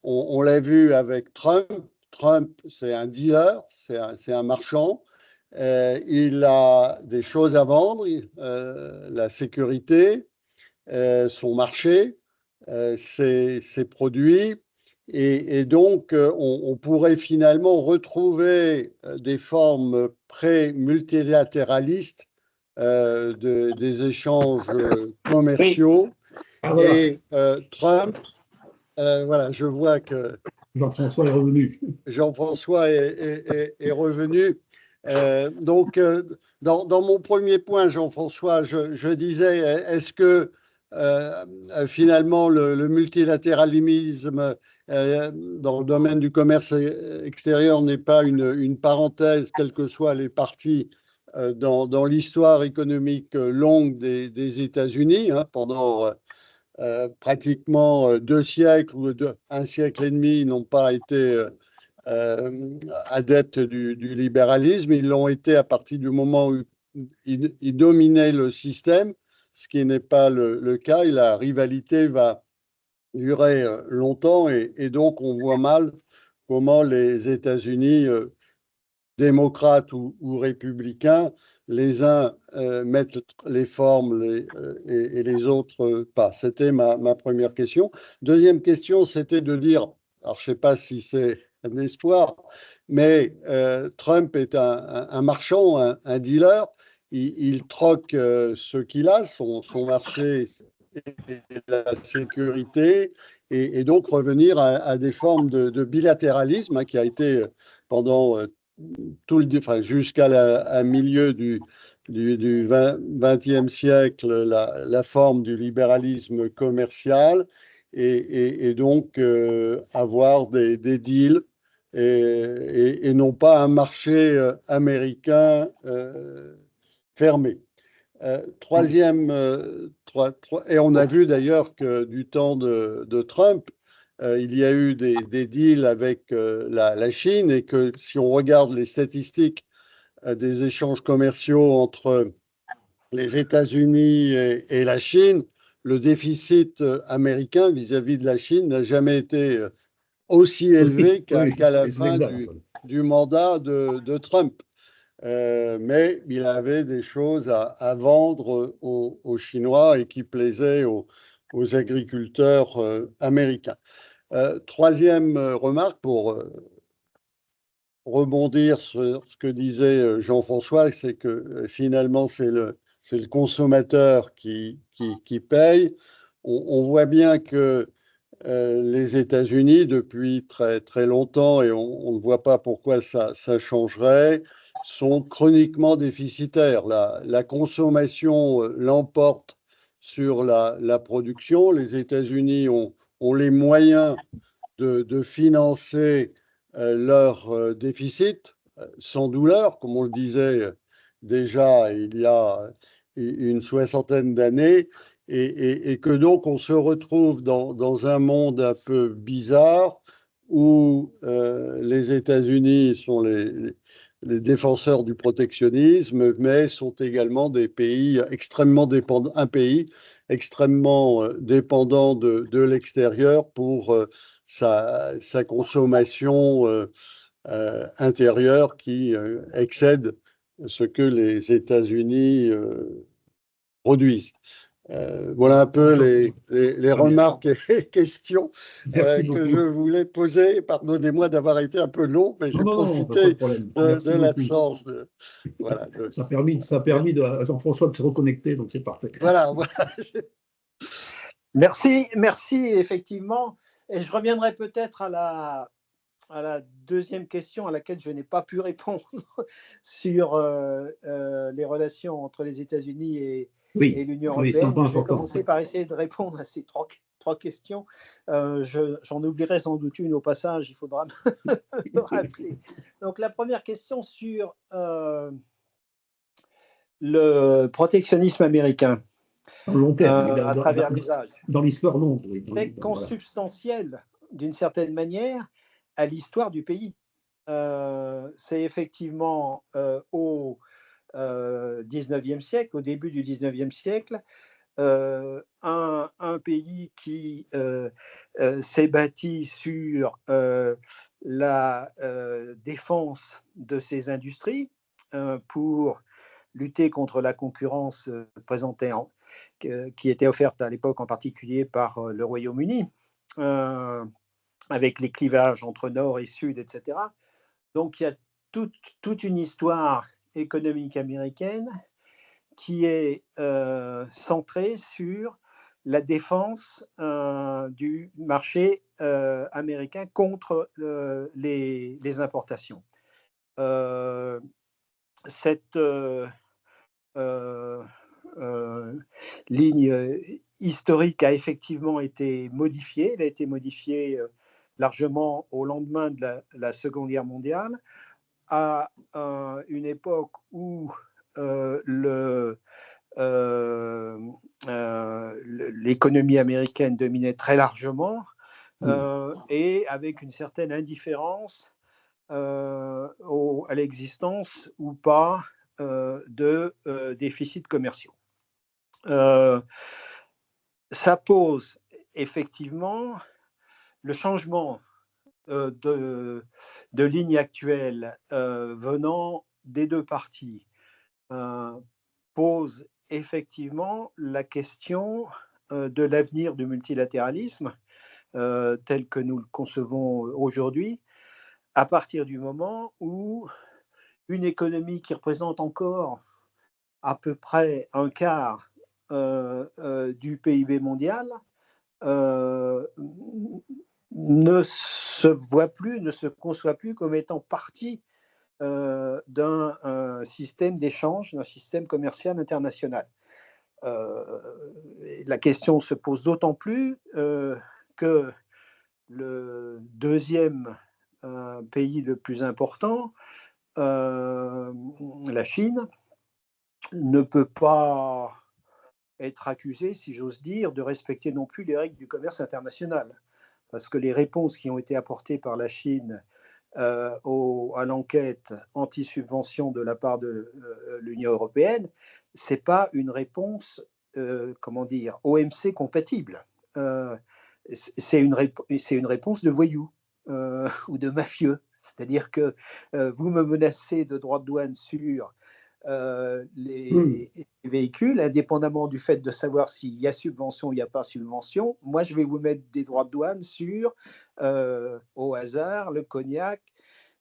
On l'a vu avec Trump. Trump, c'est un dealer, c'est un marchand. Il a des choses à vendre, la sécurité, son marché, ses produits. Et donc, on pourrait finalement retrouver des formes pré-multilatéralistes des échanges commerciaux. Ah voilà, Et Trump, voilà, je vois que Jean-François est revenu. Jean-François est revenu. Donc, dans mon premier point, Jean-François, je disais, est-ce que finalement le multilatéralisme dans le domaine du commerce extérieur n'est pas une parenthèse, quelles que soient les parties dans l'histoire économique longue des États-Unis, hein, pendant pratiquement 2 siècles ou un siècle et demi, ils n'ont pas été adeptes du libéralisme. Ils l'ont été à partir du moment où ils dominaient le système, ce qui n'est pas le cas. Et la rivalité va durer longtemps et donc on voit mal comment les États-Unis démocrates ou républicains, les uns mettent les formes et les autres pas. C'était ma première question. Deuxième question, c'était de dire, alors je ne sais pas si c'est un espoir, mais Trump est un marchand, un dealer. Il troque ce qu'il a, son marché et la sécurité, et donc revenir à des formes de bilatéralisme, hein, qui a été pendant jusqu'à la milieu du XXe siècle la forme du libéralisme commercial, et donc avoir des deals et non pas un marché américain fermé. Troisième, et on a vu d'ailleurs que du temps de Trump, il y a eu des deals avec la Chine, et que si on regarde les statistiques des échanges commerciaux entre les États-Unis et la Chine, le déficit américain vis-à-vis de la Chine n'a jamais été aussi élevé qu'à la fin du mandat de Trump. Mais il avait des choses à vendre aux Chinois et qui plaisaient aux agriculteurs américains. Troisième remarque, pour rebondir sur ce que disait Jean-François, c'est que finalement c'est le consommateur qui paye. On voit bien que les États-Unis, depuis très, très longtemps, et on ne voit pas pourquoi ça changerait, sont chroniquement déficitaires. La consommation l'emporte sur la production. Les États-Unis ont les moyens de financer leur déficit sans douleur, comme on le disait déjà il y a une soixantaine d'années, et que donc on se retrouve dans un monde un peu bizarre où les États-Unis sont les défenseurs du protectionnisme, mais sont également des pays extrêmement dépendants, un pays extrêmement dépendant de l'extérieur pour sa consommation intérieure qui excède ce que les États-Unis produisent. Voilà un peu les remarques et questions que je voulais poser. Pardonnez-moi d'avoir été un peu long, mais j'ai profité de l'absence. Voilà, ça a permis à Jean-François de se reconnecter, donc c'est parfait. Voilà. Merci, effectivement. Et je reviendrai peut-être à la deuxième question à laquelle je n'ai pas pu répondre sur les relations entre les États-Unis et l'Union européenne. Je vais commencer par essayer de répondre à ces trois questions. J'en oublierai sans doute une au passage, il faudra me rappeler. Donc la première question sur le protectionnisme américain. Long terme, à travers les âges. Dans l'histoire longue. Oui, c'est consubstantiel, d'une certaine manière, à l'histoire du pays. C'est effectivement au XIXe siècle, au début du XIXe siècle, un pays qui s'est bâti sur la défense de ses industries pour lutter contre la concurrence présentée qui était offerte à l'époque en particulier par le Royaume-Uni, avec les clivages entre nord et sud, etc. Donc il y a toute une histoire économique américaine qui est centrée sur la défense du marché américain contre les importations. Cette ligne historique a effectivement été modifiée. Elle a été modifiée largement au lendemain de la Seconde Guerre mondiale, à une époque où l'économie américaine dominait très largement et avec une certaine indifférence à l'existence ou pas de déficits commerciaux. Ça pose effectivement le changement de ligne actuelle venant des deux parties pose effectivement la question de l'avenir du multilatéralisme tel que nous le concevons aujourd'hui, à partir du moment où une économie qui représente encore à peu près un quart du PIB mondial ne se voit plus, ne se conçoit plus comme étant partie d'un système d'échange, d'un système commercial international. La question se pose d'autant plus que le deuxième pays le plus important, la Chine, ne peut pas être accusé, si j'ose dire, de respecter non plus les règles du commerce international. Parce que les réponses qui ont été apportées par la Chine à l'enquête anti-subvention de la part de l'Union européenne, ce n'est pas une réponse, comment dire, OMC compatible. C'est une réponse de voyous ou de mafieux. C'est-à-dire que vous me menacez de droits de douane sur les véhicules, indépendamment du fait de savoir s'il y a subvention ou il n'y a pas subvention. Moi, je vais vous mettre des droits de douane sur, au hasard, le cognac,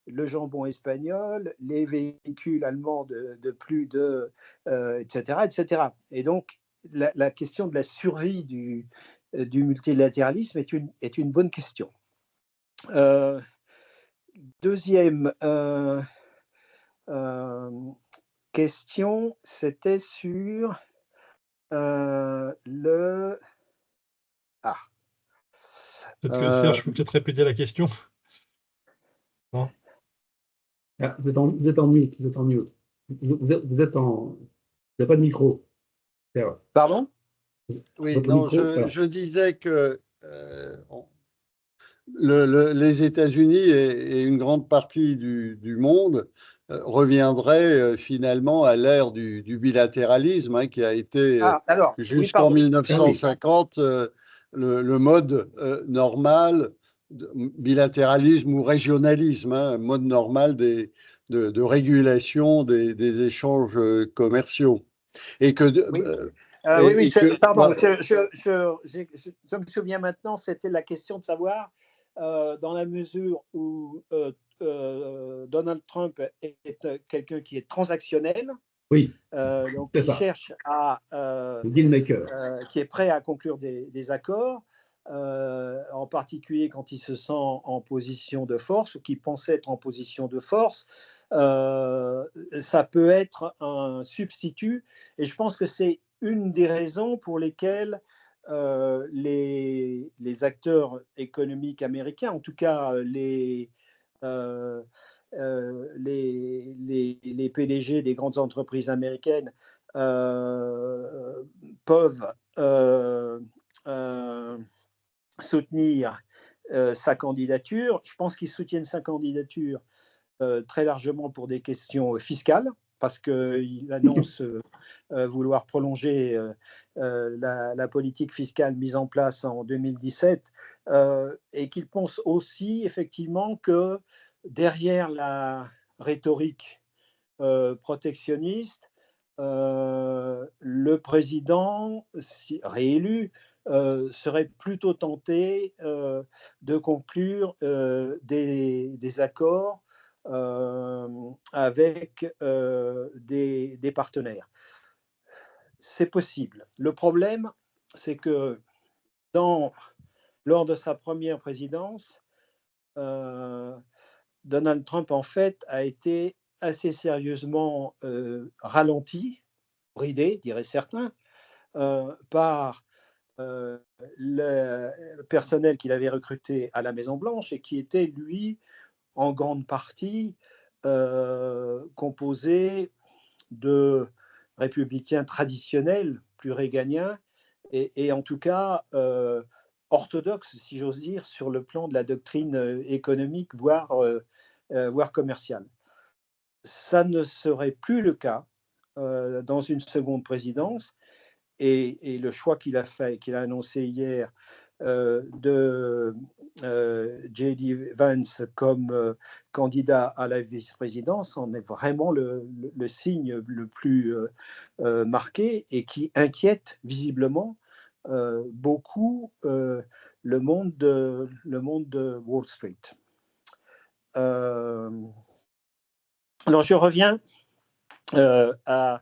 le jambon espagnol, les véhicules allemands de plus de... etc., etc. Et donc, la question de la survie du multilatéralisme est une bonne question. Deuxième question, c'était sur le... Ah. Peut-être que Serge, je peux peut-être répéter la question. Non. Ah, vous êtes en mute, vous êtes en mute. Vous n'avez pas de micro. Serge. Pardon? Oui, Votre non, micro, voilà. je disais que les États-Unis et une grande partie du monde reviendraient finalement à l'ère du bilatéralisme, hein, qui a été jusqu'en 1950 le mode normal, bilatéralisme ou régionalisme, hein, mode normal de régulation des échanges commerciaux. Et que pardon, je me souviens maintenant, c'était la question de savoir, dans la mesure où Donald Trump est quelqu'un qui est transactionnel, oui, donc qui cherche à... qui est prêt à conclure des accords, en particulier quand il se sent en position de force ou qui pense être en position de force. Ça peut être un substitut, et je pense que c'est une des raisons pour lesquelles les acteurs économiques américains, en tout cas les PDG des grandes entreprises américaines, peuvent soutenir sa candidature. Je pense qu'ils soutiennent sa candidature très largement pour des questions fiscales, parce qu'il annonce vouloir prolonger la politique fiscale mise en place en 2017, et qu'il pense aussi effectivement que derrière la rhétorique protectionniste, le président réélu serait plutôt tenté de conclure des accords avec des partenaires. C'est possible. Le problème, c'est que lors de sa première présidence, Donald Trump, en fait, a été assez sérieusement ralenti, bridé, diraient certains, par le personnel qu'il avait recruté à la Maison-Blanche et qui était, lui, en grande partie composé de républicains traditionnels, plus réganiens, et en tout cas orthodoxes, si j'ose dire, sur le plan de la doctrine économique, voire commerciale. Ça ne serait plus le cas dans une seconde présidence, et le choix qu'il a fait, qu'il a annoncé hier, de J.D. Vance comme candidat à la vice-présidence en est vraiment le signe le plus marqué et qui inquiète visiblement beaucoup le monde de Wall Street. Alors je reviens à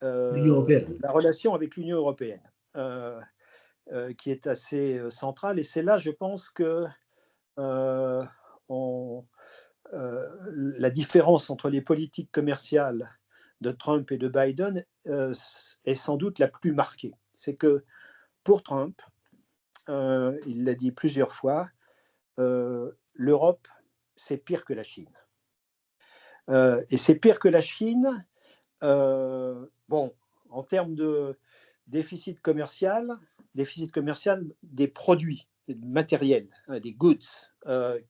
la relation avec l'Union européenne, qui est assez centrale. Et c'est là, je pense, que la différence entre les politiques commerciales de Trump et de Biden est sans doute la plus marquée. C'est que pour Trump, il l'a dit plusieurs fois, l'Europe, c'est pire que la Chine. Et c'est pire que la Chine, bon, en termes de déficit commercial des produits, matériels, des goods,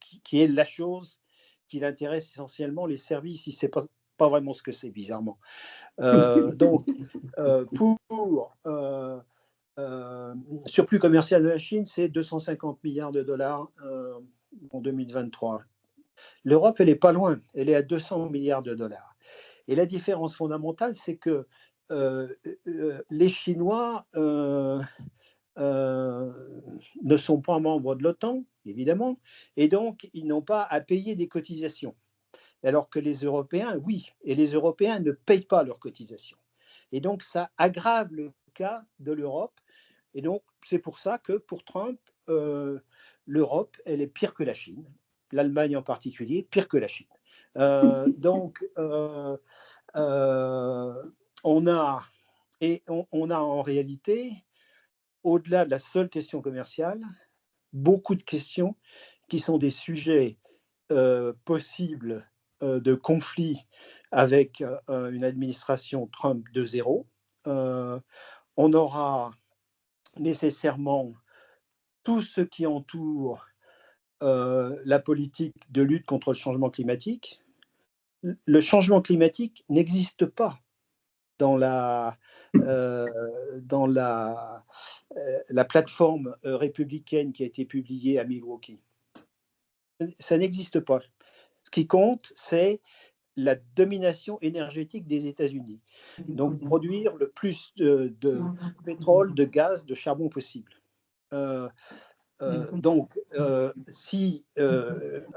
qui est la chose qui l'intéresse essentiellement. Les services, il ne sait pas vraiment ce que c'est, bizarrement. Donc, pour surplus commercial de la Chine, c'est 250 milliards de dollars en 2023. L'Europe, elle n'est pas loin, elle est à 200 milliards de dollars. Et la différence fondamentale, c'est que les Chinois ne sont pas membres de l'OTAN, évidemment, et donc ils n'ont pas à payer des cotisations. Alors que les Européens, oui, et les Européens ne payent pas leurs cotisations. Et donc ça aggrave le cas de l'Europe. Et donc c'est pour ça que pour Trump, l'Europe, elle est pire que la Chine. L'Allemagne en particulier, pire que la Chine. Donc on a en réalité, au-delà de la seule question commerciale, beaucoup de questions qui sont des sujets possibles de conflit avec une administration Trump 2.0. On aura nécessairement tout ce qui entoure la politique de lutte contre le changement climatique. Le changement climatique n'existe pas dans la plateforme républicaine qui a été publiée à Milwaukee. Ça n'existe pas. Ce qui compte, c'est la domination énergétique des États-Unis. Donc, produire le plus de pétrole, de gaz, de charbon possible. Donc, si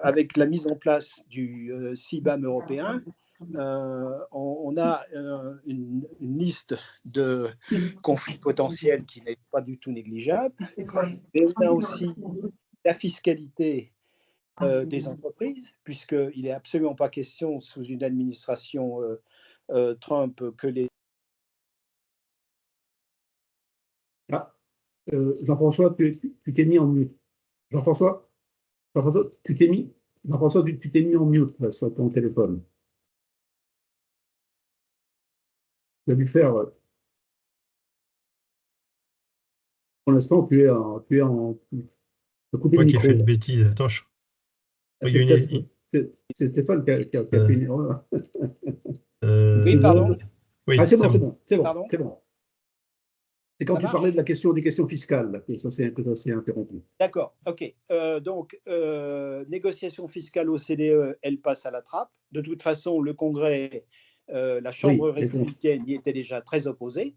avec la mise en place du CBAM européen, on a une liste de conflits potentiels qui n'est pas du tout négligeable, mais on a aussi la fiscalité des entreprises, puisqu'il n'est absolument pas question sous une administration Trump que les... Jean-François, tu t'es mis en mute. Jean-François, tu t'es mis en mute là, sur ton téléphone. Tu as dû faire. Pour l'instant, tu es en. Moi qui ai fait une bêtise, attention. C'est Stéphane qui a fait une erreur. Oui, pardon. Oui, c'est bon. C'est quand ça tu marche. parlais de des questions fiscales, là, que ça s'est interrompu. D'accord, ok. Donc, négociation fiscale OCDE, elle passe à la trappe. De toute façon, le Congrès, la Chambre républicaine y était déjà très opposée.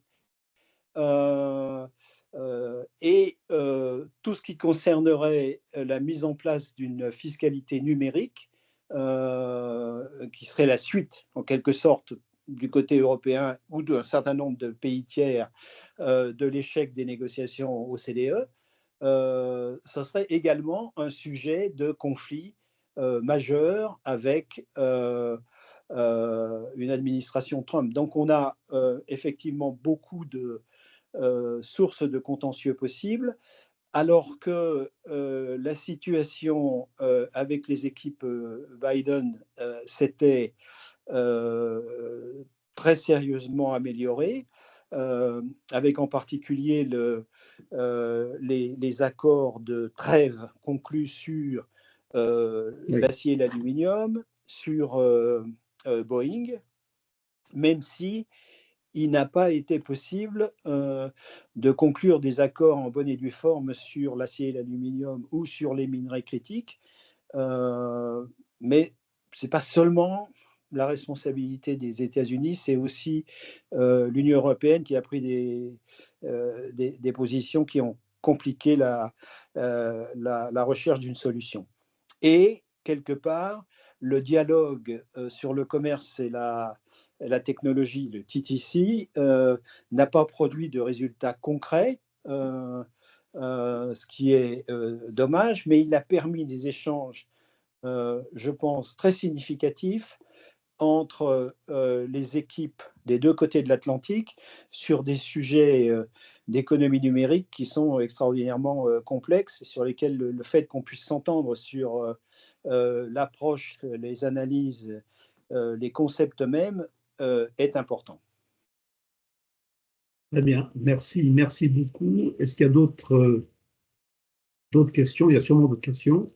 Et tout ce qui concernerait la mise en place d'une fiscalité numérique, qui serait la suite, en quelque sorte, du côté européen ou d'un certain nombre de pays tiers de l'échec des négociations OCDE, ce serait également un sujet de conflit majeur avec une administration Trump. Donc on a effectivement beaucoup de sources de contentieux possibles, alors que la situation avec les équipes Biden s'était très sérieusement améliorée, avec en particulier les accords de trêve conclus sur l'acier et l'aluminium, sur Boeing, même si il n'a pas été possible de conclure des accords en bonne et due forme sur l'acier et l'aluminium ou sur les minerais critiques. Mais ce n'est pas seulement la responsabilité des États-Unis, c'est aussi l'Union européenne qui a pris des positions qui ont compliqué la recherche d'une solution. Et, quelque part, le dialogue sur le commerce et la technologie, le TTC, n'a pas produit de résultats concrets, ce qui est dommage, mais il a permis des échanges, je pense, très significatifs entre les équipes des deux côtés de l'Atlantique sur des sujets d'économie numérique qui sont extraordinairement complexes et sur lesquels le fait qu'on puisse s'entendre sur l'approche, les analyses, les concepts eux-mêmes est important. Très bien, merci beaucoup. Est-ce qu'il y a d'autres questions? Il y a sûrement d'autres questions.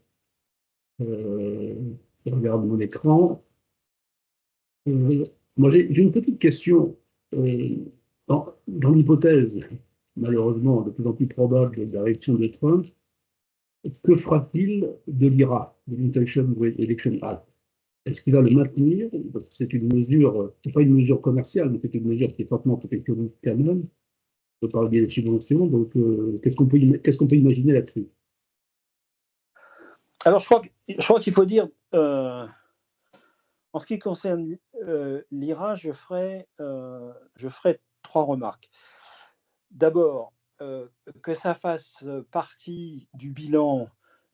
Je regarde mon écran. Moi, j'ai une petite question. Dans l'hypothèse, malheureusement, de plus en plus probable de la réélection de Trump, que fera-t-il de l'IRA, de l'Intention Election Act? Est-ce qu'il va le maintenir? Parce que c'est une mesure, c'est pas une mesure commerciale, mais c'est une mesure qui est fortement protectionniste quand même, par le biais des subventions. Donc, qu'est-ce qu'on peut imaginer là-dessus? Alors, je crois qu'il faut dire, en ce qui concerne l'IRA, je ferai 3 remarques. D'abord, que ça fasse partie du bilan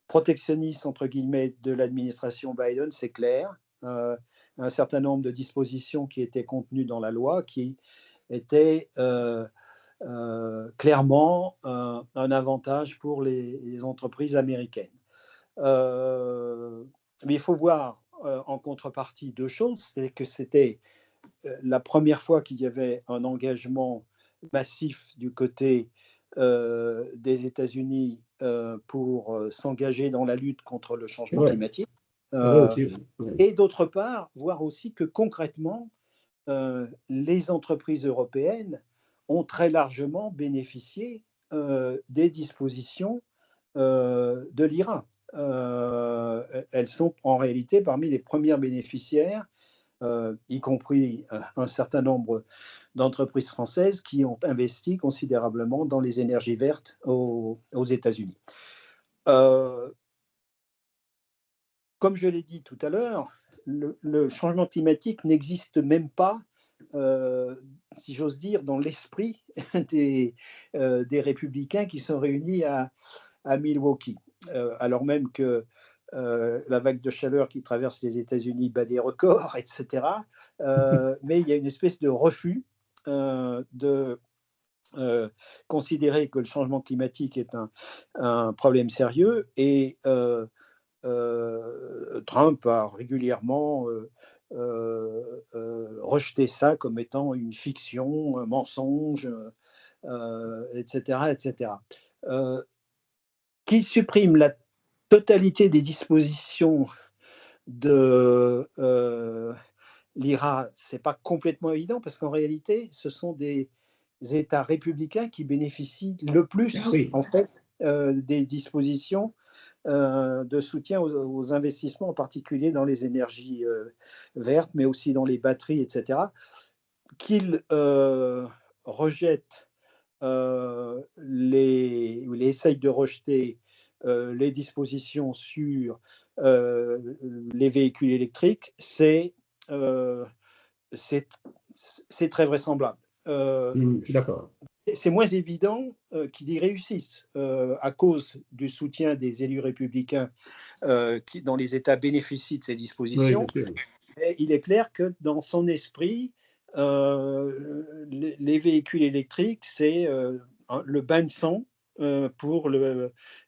protectionniste, entre guillemets, de l'administration Biden, c'est clair. Un certain nombre de dispositions qui étaient contenues dans la loi qui étaient clairement un avantage pour les entreprises américaines. Mais il faut voir en contrepartie 2 choses. C'est que c'était la première fois qu'il y avait un engagement massif du côté des États-Unis pour s'engager dans la lutte contre le changement climatique. Et d'autre part, voir aussi que concrètement, les entreprises européennes ont très largement bénéficié des dispositions de l'IRA. Elles sont en réalité parmi les premières bénéficiaires, y compris un certain nombre d'entreprises françaises qui ont investi considérablement dans les énergies vertes aux États-Unis. Comme je l'ai dit tout à l'heure, le changement climatique n'existe même pas, si j'ose dire, dans l'esprit des républicains qui sont réunis à Milwaukee, alors même que la vague de chaleur qui traverse les États-Unis bat des records, etc. Mais il y a une espèce de refus de considérer que le changement climatique est un problème sérieux, et Trump a régulièrement rejeté ça comme étant une fiction, un mensonge, etc. etc. Qu'il supprime la totalité des dispositions de l'IRA, ce n'est pas complètement évident, parce qu'en réalité, ce sont des États républicains qui bénéficient le plus, en fait, des dispositions de soutien aux investissements, en particulier dans les énergies vertes, mais aussi dans les batteries, etc., qu'ils rejettent ou essayent de rejeter les dispositions sur les véhicules électriques, c'est très vraisemblable. D'accord. C'est moins évident qu'ils y réussissent à cause du soutien des élus républicains qui, dans les États, bénéficient de ces dispositions. Oui, et il est clair que dans son esprit, les véhicules électriques, c'est le bain de sang pour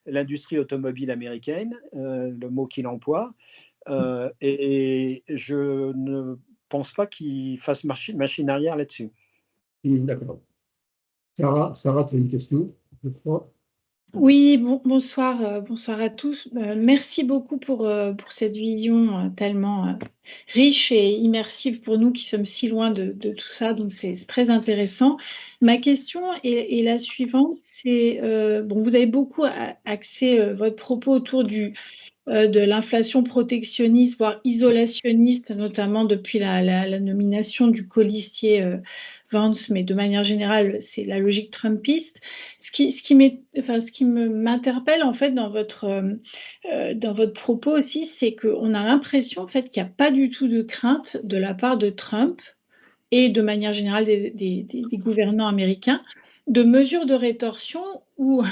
l'industrie automobile américaine, le mot qu'il emploie. Et je ne pense pas qu'il fasse machine arrière là-dessus. D'accord. Sarah, tu as une question, je crois. Oui, bonsoir à tous. Merci beaucoup pour cette vision tellement riche et immersive pour nous qui sommes si loin de tout ça, donc c'est très intéressant. Ma question est la suivante, c'est, bon, vous avez beaucoup axé votre propos autour de l'inflation protectionniste, voire isolationniste, notamment depuis la nomination du colistier Vance, mais de manière générale, c'est la logique trumpiste. Ce qui m'interpelle en fait dans votre propos aussi, c'est qu'on a l'impression en fait qu'il n'y a pas du tout de crainte de la part de Trump et de manière générale des gouvernants américains de mesures de rétorsion ou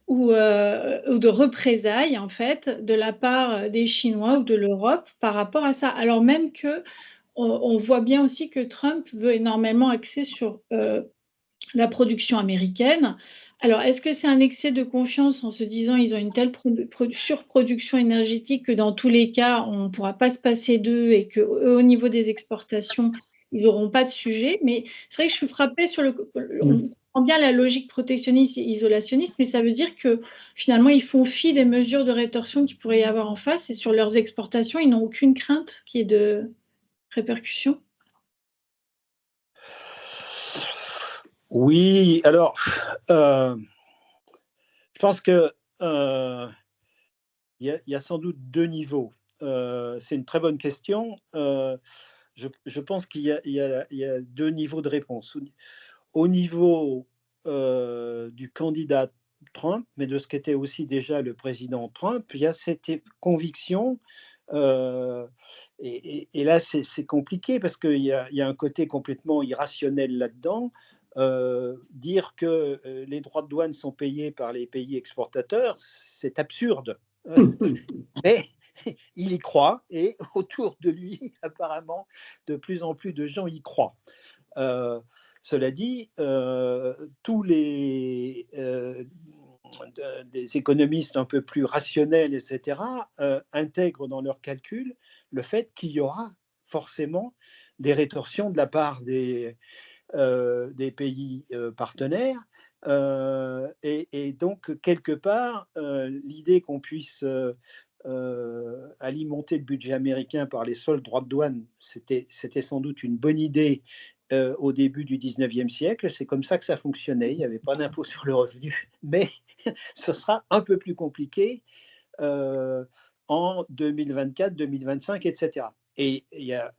de représailles en fait de la part des Chinois ou de l'Europe par rapport à ça. Alors même que on voit bien aussi que Trump veut énormément axer sur la production américaine. Alors, est-ce que c'est un excès de confiance en se disant ils ont une telle surproduction énergétique que dans tous les cas, on ne pourra pas se passer d'eux et qu'au niveau des exportations, ils n'auront pas de sujet? Mais c'est vrai que je suis frappée sur on comprend bien la logique protectionniste et isolationniste, mais ça veut dire que finalement, ils font fi des mesures de rétorsion qu'il pourrait y avoir en face et sur leurs exportations, ils n'ont aucune crainte qu'il y ait de répercussions. Oui, alors, je pense que il y a sans doute deux niveaux. C'est une très bonne question. Je pense qu'il y a deux niveaux de réponse. Au niveau du candidat Trump, mais de ce qu'était aussi déjà le président Trump, il y a cette conviction, et là c'est compliqué parce qu'il y a un côté complètement irrationnel là-dedans. Dire que les droits de douane sont payés par les pays exportateurs, c'est absurde. Mais il y croit, et autour de lui, apparemment, de plus en plus de gens y croient. Cela dit, tous des économistes un peu plus rationnels, etc., intègrent dans leurs calculs le fait qu'il y aura forcément des rétorsions de la part des pays partenaires. Et donc, quelque part, l'idée qu'on puisse alimenter le budget américain par les seuls droits de douane, c'était sans doute une bonne idée au début du 19e siècle. C'est comme ça que ça fonctionnait. Il n'y avait pas d'impôt sur le revenu. Mais ce sera un peu plus compliqué en 2024, 2025, etc. Et il y a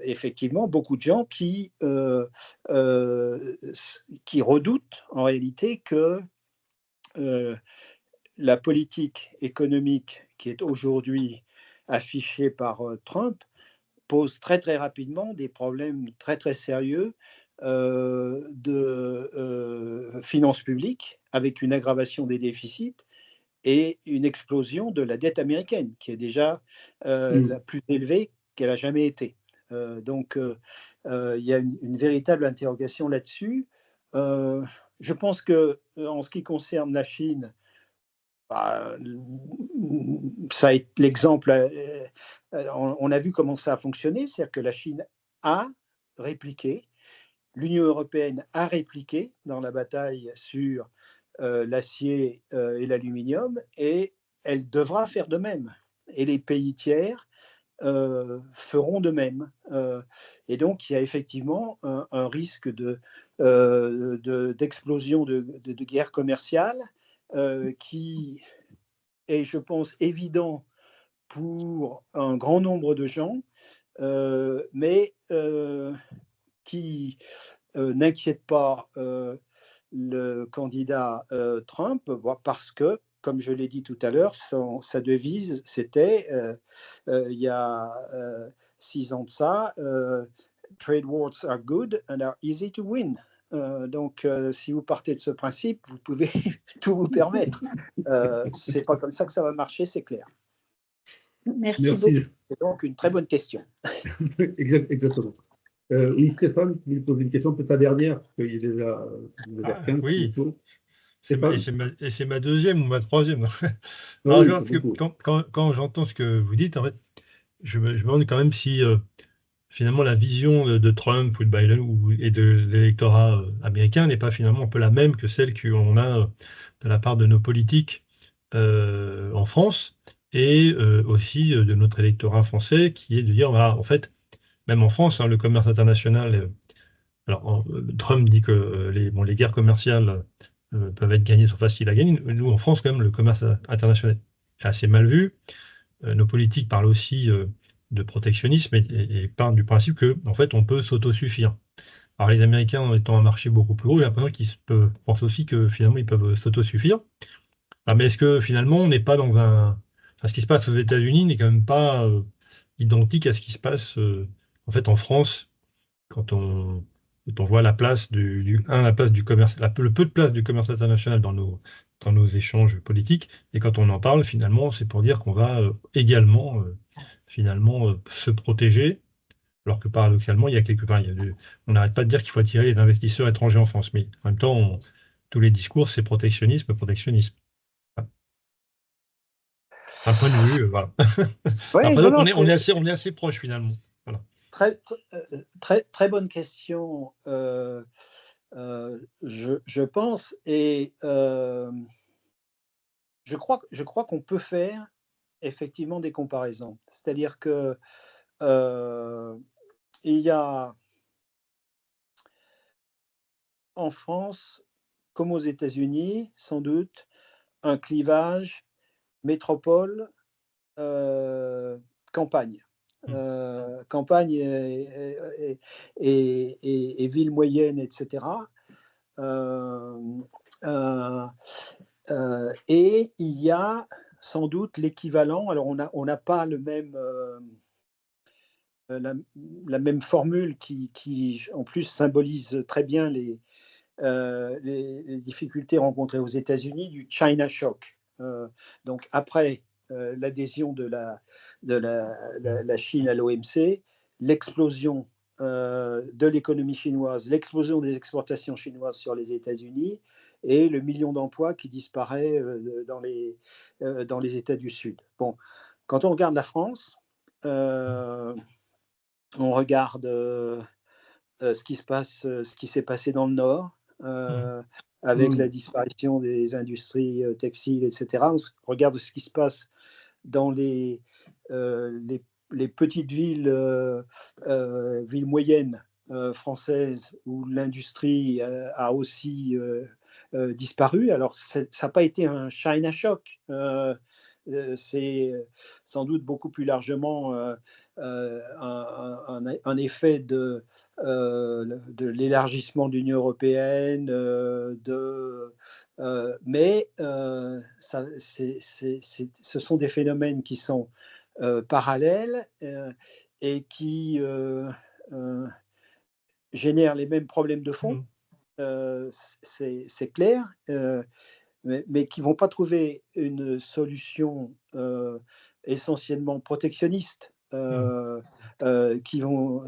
effectivement beaucoup de gens qui redoutent en réalité que la politique économique qui est aujourd'hui affichée par Trump pose très très rapidement des problèmes très très sérieux de finances publiques, avec une aggravation des déficits et une explosion de la dette américaine, qui est déjà la plus élevée qu'elle a jamais été. Donc, il y a une véritable interrogation là-dessus. Je pense que, en ce qui concerne la Chine, ça l'exemple, on a vu comment ça a fonctionné, c'est-à-dire que la Chine a répliqué, l'Union européenne a répliqué dans la bataille sur l'acier et l'aluminium, et elle devra faire de même. Et les pays tiers feront de même. Et donc, il y a effectivement un risque d'explosion de guerre commerciale qui est, je pense, évident pour un grand nombre de gens, mais qui n'inquiète pas le candidat Trump, parce que, comme je l'ai dit tout à l'heure, sa devise, c'était, il y a 6 ans de ça, Trade wars are good and are easy to win. Donc, si vous partez de ce principe, vous pouvez tout vous permettre. C'est pas comme ça que ça va marcher, c'est clair. Merci beaucoup. C'est donc une très bonne question. Exactement. Oui, Stéphane, vous voulez poser une question, peut-être la dernière, parce qu'il est déjà 15. Oui, et c'est ma deuxième ou ma troisième. Non, Alors, quand j'entends ce que vous dites, en fait, je me demande quand même si finalement, la vision de Trump ou de Biden et de l'électorat américain n'est pas finalement un peu la même que celle qu'on a de la part de nos politiques en France et aussi de notre électorat français, qui est de dire, voilà, en fait, même en France, hein, le commerce international, alors Trump dit que les guerres commerciales peuvent être gagnées sont faciles à gagner. Nous, en France, quand même, le commerce international est assez mal vu. Nos politiques parlent aussi de protectionnisme et parlent du principe que, en fait, on peut s'autosuffire. Alors, les Américains, en étant un marché beaucoup plus gros, j'ai l'impression qu'ils pensent aussi que finalement, ils peuvent s'autosuffire. Ah, mais est-ce que finalement, on n'est pas dans un. Enfin, ce qui se passe aux États-Unis n'est quand même pas identique à ce qui se passe en fait en France quand on voit la place la place du commerce, le peu de place du commerce international dans nos échanges politiques. Et quand on en parle, finalement, c'est pour dire qu'on va également finalement se protéger. Alors que paradoxalement, il y a quelque part, on n'arrête pas de dire qu'il faut attirer les investisseurs étrangers en France. Mais en même temps, tous les discours, c'est protectionnisme, protectionnisme. Un point de vue, voilà. Oui, Après, non, donc, non, on est assez proche finalement. Voilà. très bonne question, je pense, et je crois qu'on peut faire effectivement des comparaisons. C'est-à-dire que il y a en France, comme aux États-Unis, sans doute, un clivage métropole, campagne. Campagne et ville moyenne, etc. Et il y a sans doute l'équivalent. Alors, on n'a pas le même, la même formule qui, en plus, symbolise très bien les difficultés rencontrées aux États-Unis du China Shock. Donc, après l'adhésion de la Chine à l'OMC, l'explosion de l'économie chinoise, l'explosion des exportations chinoises sur les États-Unis et le million d'emplois qui disparaît dans les États du Sud. Bon, quand on regarde la France, on regarde ce qui s'est passé dans le Nord, avec la disparition des industries textiles, etc. On regarde ce qui se passe dans les petites villes, villes moyennes françaises où l'industrie a aussi disparu. Alors, ça n'a pas été un China shock. C'est sans doute beaucoup plus largement un effet de l'élargissement de l'Union européenne, mais ce sont des phénomènes qui sont parallèles et qui génèrent les mêmes problèmes de fond, c'est clair, mais qui ne vont pas trouver une solution essentiellement protectionniste, qui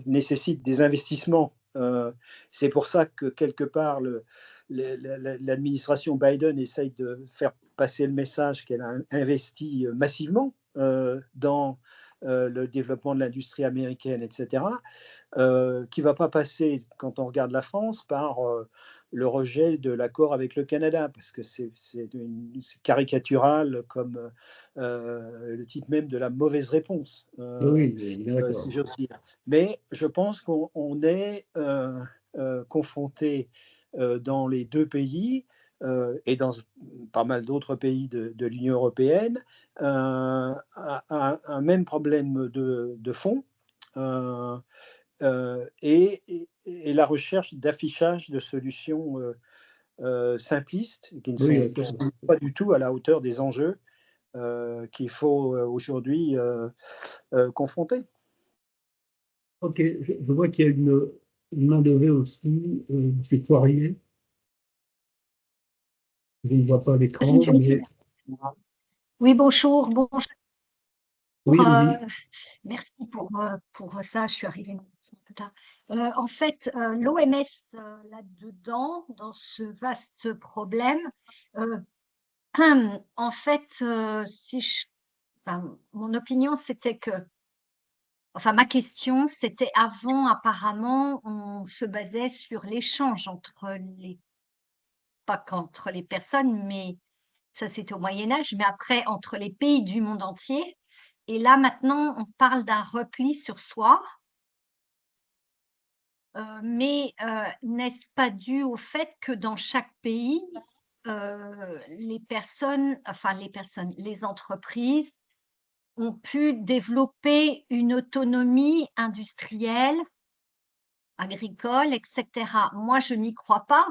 nécessitent des investissements. C'est pour ça que quelque part, l'administration Biden essaye de faire passer le message qu'elle a investi massivement dans le développement de l'industrie américaine, etc., qui ne va pas passer, quand on regarde la France, par le rejet de l'accord avec le Canada, parce que c'est caricatural comme le type même de la mauvaise réponse, si j'ose dire. Mais je pense qu'on est confronté dans les deux pays et dans pas mal d'autres pays de l'Union européenne à un même problème de fond. Et la recherche d'affichage de solutions simplistes qui ne sont pas du tout à la hauteur des enjeux qu'il faut aujourd'hui confronter. Ok, je vois qu'il y a une main levée aussi, M. Poirier. Je ne vois pas l'écran, mais... Oui, bonjour. Oui, allez-y. Merci pour ça, je suis arrivée un peu tard. En fait, l'OMS, là-dedans, dans ce vaste problème, en fait, mon opinion, c'était que enfin ma question, c'était avant, apparemment, on se basait sur l'échange entre pas qu'entre les personnes, mais ça c'était au Moyen-Âge, mais après entre les pays du monde entier. Et là maintenant, on parle d'un repli sur soi. Mais n'est-ce pas dû au fait que dans chaque pays, les entreprises ont pu développer une autonomie industrielle, agricole, etc. Moi, je n'y crois pas,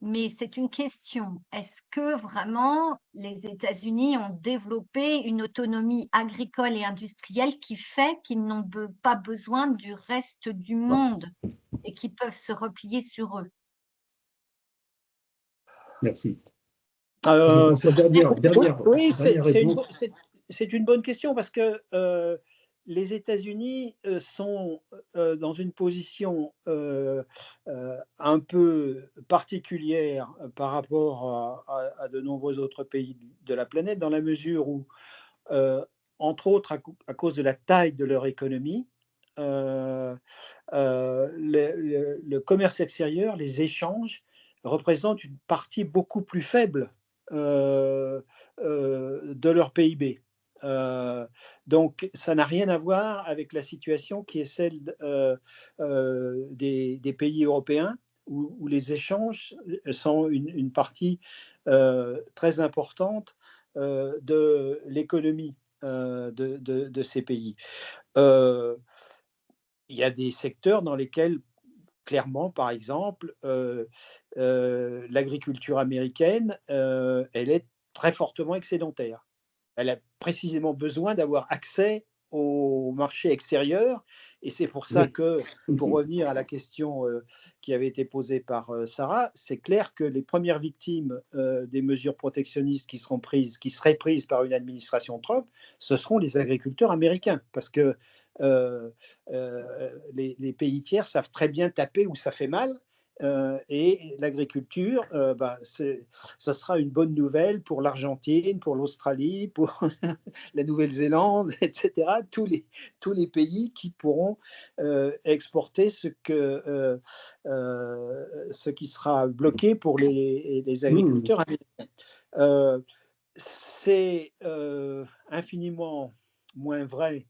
mais c'est une question. Est-ce que vraiment les États-Unis ont développé une autonomie agricole et industrielle qui fait qu'ils n'ont pas besoin du reste du monde et qu'ils peuvent se replier sur eux? Merci. Euh, Dernière oui, réponse. c'est une bonne question parce que les États-Unis sont dans une position un peu particulière par rapport à de nombreux autres pays de la planète, dans la mesure où, entre autres, à cause de la taille de leur économie, le commerce extérieur, les échanges, représentent une partie beaucoup plus faible de leur PIB. Donc, ça n'a rien à voir avec la situation qui est celle des pays européens, où les échanges sont une partie très importante de l'économie de ces pays. Il y a des secteurs dans lesquels, clairement, par exemple, l'agriculture américaine, elle est très fortement excédentaire. Elle a précisément besoin d'avoir accès au marché extérieur. Et c'est pour ça que, pour revenir à la question qui avait été posée par Sarah, c'est clair que les premières victimes des mesures protectionnistes qui seraient prises par une administration Trump, ce seront les agriculteurs américains. Parce que les pays tiers savent très bien taper où ça fait mal. Et l'agriculture, ce sera une bonne nouvelle pour l'Argentine, pour l'Australie, pour la Nouvelle-Zélande, etc. Tous les pays qui pourront exporter ce qui sera bloqué pour les agriculteurs américains. C'est infiniment moins vrai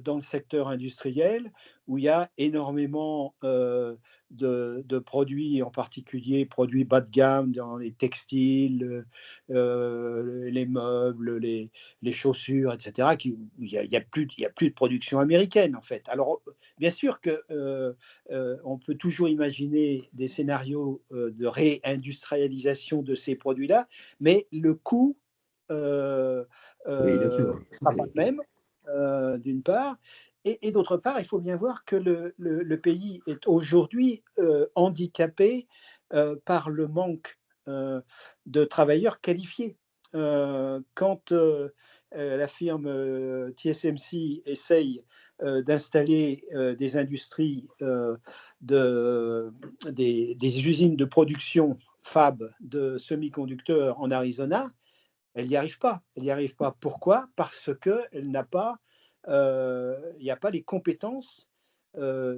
dans le secteur industriel, où il y a énormément de produits, en particulier produits bas de gamme dans les textiles, les meubles, les chaussures, etc. Il n'y a plus de production américaine, en fait. Alors, bien sûr qu'on peut toujours imaginer des scénarios de réindustrialisation de ces produits-là, mais le coût ne sera pas le même. D'une part, et d'autre part, il faut bien voir que le pays est aujourd'hui handicapé par le manque de travailleurs qualifiés. Quand la firme TSMC essaye d'installer des industries, des usines de production fab de semi-conducteurs en Arizona, elle n'y arrive pas. Elle n'y arrive pas. Pourquoi? Parce qu'elle n'a pas, il n'y a pas les compétences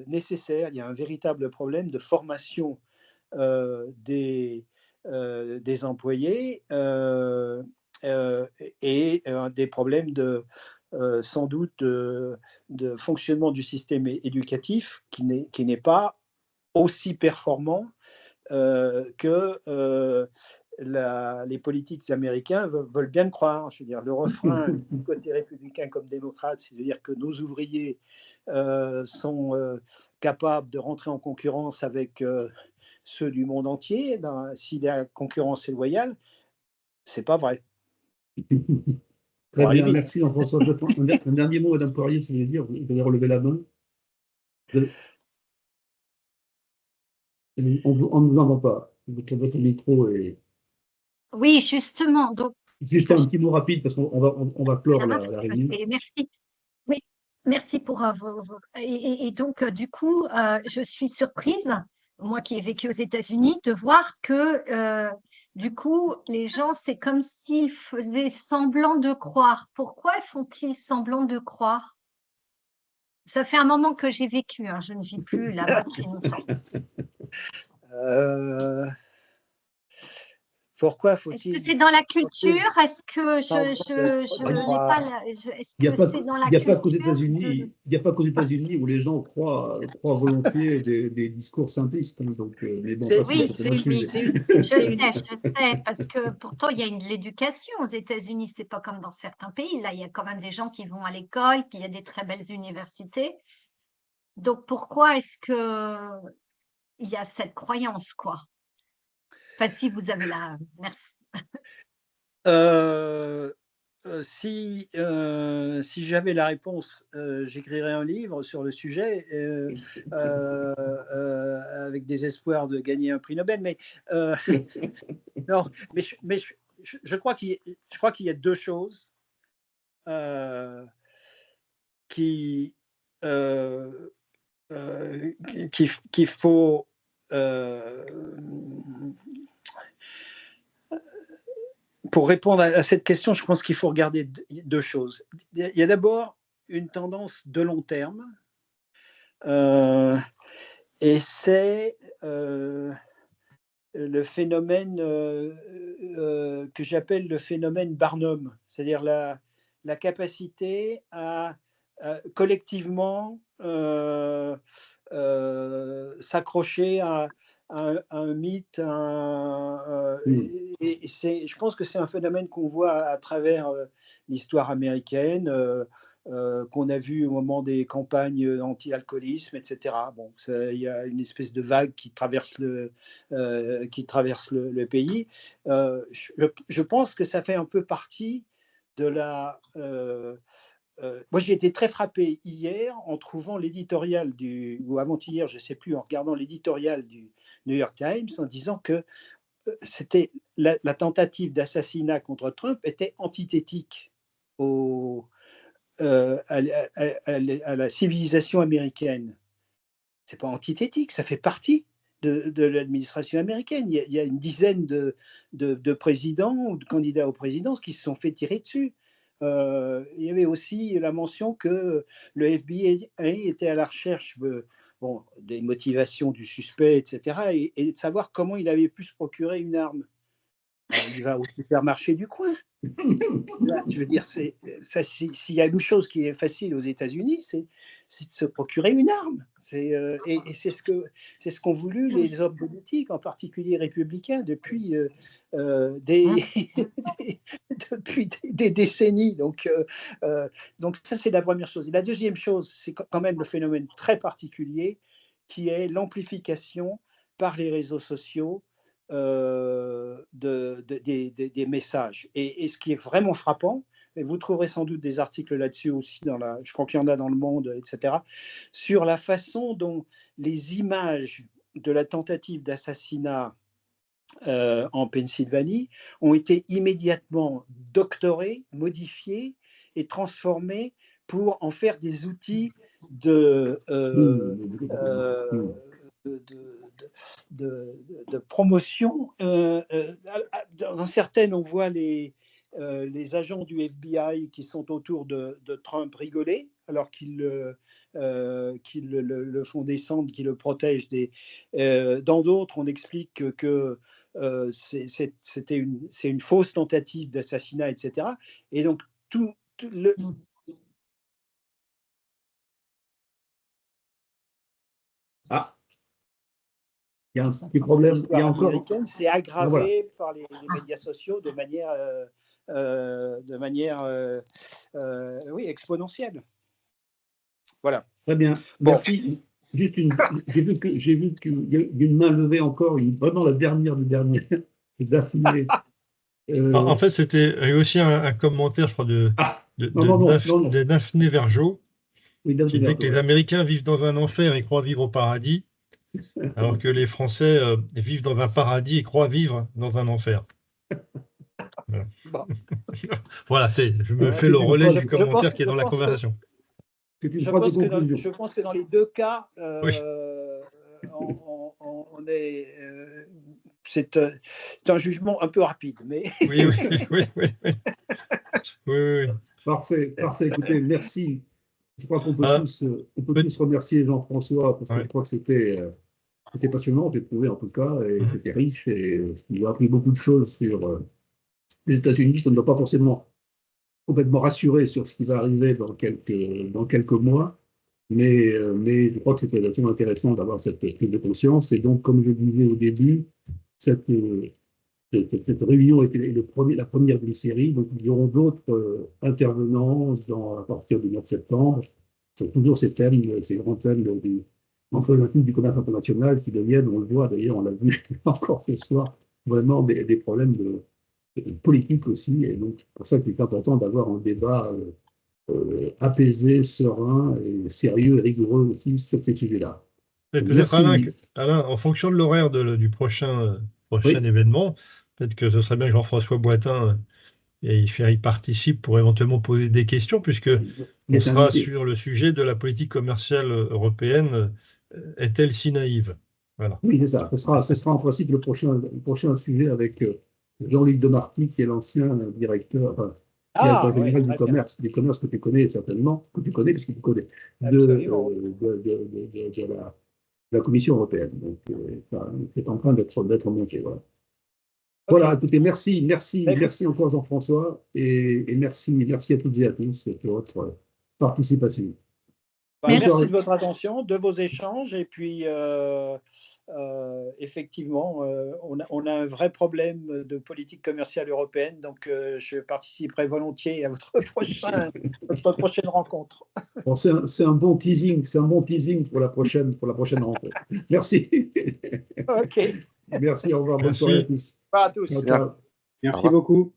nécessaires. Il y a un véritable problème de formation des employés et des problèmes sans doute de fonctionnement du système éducatif qui n'est pas aussi performant que les politiques américains veulent bien le croire. Je veux dire, le refrain, du côté républicain comme démocrate, c'est de dire que nos ouvriers sont capables de rentrer en concurrence avec ceux du monde entier. Si la concurrence est loyale, c'est pas vrai. Très bien, merci Jean-François. Un dernier mot, Madame Poirier, si vous voulez dire, vous allez relever la main. On ne vous entend pas. Votre micro est. Oui, justement. Donc, juste un petit mot rapide parce qu'on va clore la réunion. Merci. Oui, merci pour vos. Et donc, du coup, je suis surprise, moi qui ai vécu aux États-Unis, de voir que, du coup, les gens, c'est comme s'ils faisaient semblant de croire. Pourquoi font-ils semblant de croire? Ça fait un moment que j'ai vécu, hein, je ne vis plus là-bas depuis longtemps. Pourquoi Est-ce que faut-il c'est dans la culture? Est-ce que tant je n'ai croire pas est-ce Il n'y a que pas, c'est dans la il y a pas qu'aux culture États-Unis, il y a pas qu'aux États-Unis où les gens croient volontiers des discours simplistes. Hein, donc, mais bon, C'est- Oui, c'est un autre sujet. je sais, parce que pourtant il y a de l'éducation aux États-Unis, c'est pas comme dans certains pays. Là, il y a quand même des gens qui vont à l'école, puis il y a des très belles universités. Donc pourquoi est-ce que il y a cette croyance, quoi? Enfin, si vous avez la merci. Euh, si j'avais la réponse, j'écrirais un livre sur le sujet avec des espoirs de gagner un prix Nobel. Mais non, je crois qu'il y a deux choses qui qu'il faut pour répondre à cette question, je pense qu'il faut regarder deux choses. Il y a d'abord une tendance de long terme, et c'est le phénomène que j'appelle le phénomène Barnum, c'est-à-dire la capacité à collectivement s'accrocher à un mythe, et je pense que c'est un phénomène qu'on voit à travers l'histoire américaine, qu'on a vu au moment des campagnes anti-alcoolisme, etc. Bon, il y a une espèce de vague qui traverse le pays. Je pense que ça fait un peu partie de la... moi, j'ai été très frappé hier en trouvant l'éditorial ou avant-hier, je ne sais plus, en regardant l'éditorial du New York Times, en disant que c'était la tentative d'assassinat contre Trump était antithétique à la civilisation américaine. C'est pas antithétique, ça fait partie de l'administration américaine. Il y a une dizaine de présidents ou de candidats aux présidences qui se sont fait tirer dessus. Il y avait aussi la mention que le FBI était à la recherche des motivations du suspect, etc., et de savoir comment il avait pu se procurer une arme. Il va au supermarché du coin. Là, je veux dire, s'il y a une chose qui est facile aux États-Unis, c'est de se procurer une arme. Et c'est ce qu'ont voulu les hommes politiques, en particulier républicains, depuis depuis des décennies. Donc ça, c'est la première chose. Et la deuxième chose, c'est quand même le phénomène très particulier qui est l'amplification par les réseaux sociaux des messages. Et ce qui est vraiment frappant, et vous trouverez sans doute des articles là-dessus aussi, je crois qu'il y en a dans Le Monde, etc., sur la façon dont les images de la tentative d'assassinat en Pennsylvanie ont été immédiatement doctorées, modifiées et transformées pour en faire des outils de promotion. Dans certaines, on voit les agents du FBI qui sont autour de Trump rigoler, alors qu'ils le font descendre, qu'ils le protègent. Dans d'autres, on explique que c'est une fausse tentative d'assassinat, etc. Et donc, tout le... Ah, il y a un petit problème. Il y a encore. Américaine, c'est aggravé par les médias sociaux de manière oui, exponentielle. Voilà. Très bien. Merci. Juste j'ai vu qu'il y a une main levée encore, vraiment la dernière du dernier. En fait, c'était aussi un commentaire, je crois, de Daphné Vergeot, qui disait que les Américains vivent dans un enfer et croient vivre au paradis, alors que les Français vivent dans un paradis et croient vivre dans un enfer. Voilà, voilà, je me fais le relais du commentaire qui est dans la conversation. Je pense que dans les deux cas, oui. C'est un jugement un peu rapide. Mais... Oui. Parfait. Écoutez, merci Je crois qu'on peut, Ah, on peut tous remercier Jean-François, parce que ouais. je crois que c'était passionnant, j'ai trouvé en tout cas, et Mhm. c'était riche, et il a appris beaucoup de choses sur les États-Unis. Ça ne doit pas forcément complètement rassuré sur ce qui va arriver dans quelques mois, mais je crois que c'était vraiment intéressant d'avoir cette prise de conscience. Et donc, comme je le disais au début, cette réunion était la première d'une série. Donc, il y aura d'autres intervenants à partir du mois de septembre. C'est toujours ces thèmes, ces grands thèmes du commerce international qui deviennent, on le voit d'ailleurs, on l'a vu encore ce soir, vraiment des problèmes politique aussi. Et donc, c'est pour ça qu'il est important d'avoir un débat apaisé, serein et sérieux et rigoureux aussi sur ces sujets-là. Et Donc, peut-être, Alain, merci. Alain, en fonction de l'horaire du prochain Oui, événement, peut-être que ce serait bien que Jean-François Boitin il participe pour éventuellement poser des questions, puisque il on est sera invité. sur le sujet de la politique commerciale européenne. Est-elle si naïve? Voilà. Oui, c'est ça. Ce sera en principe le prochain sujet avec Jean-Luc Demarty, qui est l'ancien directeur Ah, oui, général très bien. du commerce que tu connais certainement, que tu connais puisque tu connais, Absolument. de la Commission européenne. Donc, c'est en train d'être monté. Voilà. OK. Voilà, écoutez, merci, merci, Bah, écoute, merci encore Jean-François et merci à toutes et à tous pour votre participation. bah, Merci. merci de votre attention, de vos échanges. Et puis, effectivement, on a un vrai problème de politique commerciale européenne. Donc, je participerai volontiers à votre prochaine rencontre. Bon, c'est un bon teasing, pour la prochaine rencontre. Merci. OK. Merci, au revoir, bonne soirée à Merci. tous. Pas à tous. Ciao, ciao. Merci beaucoup.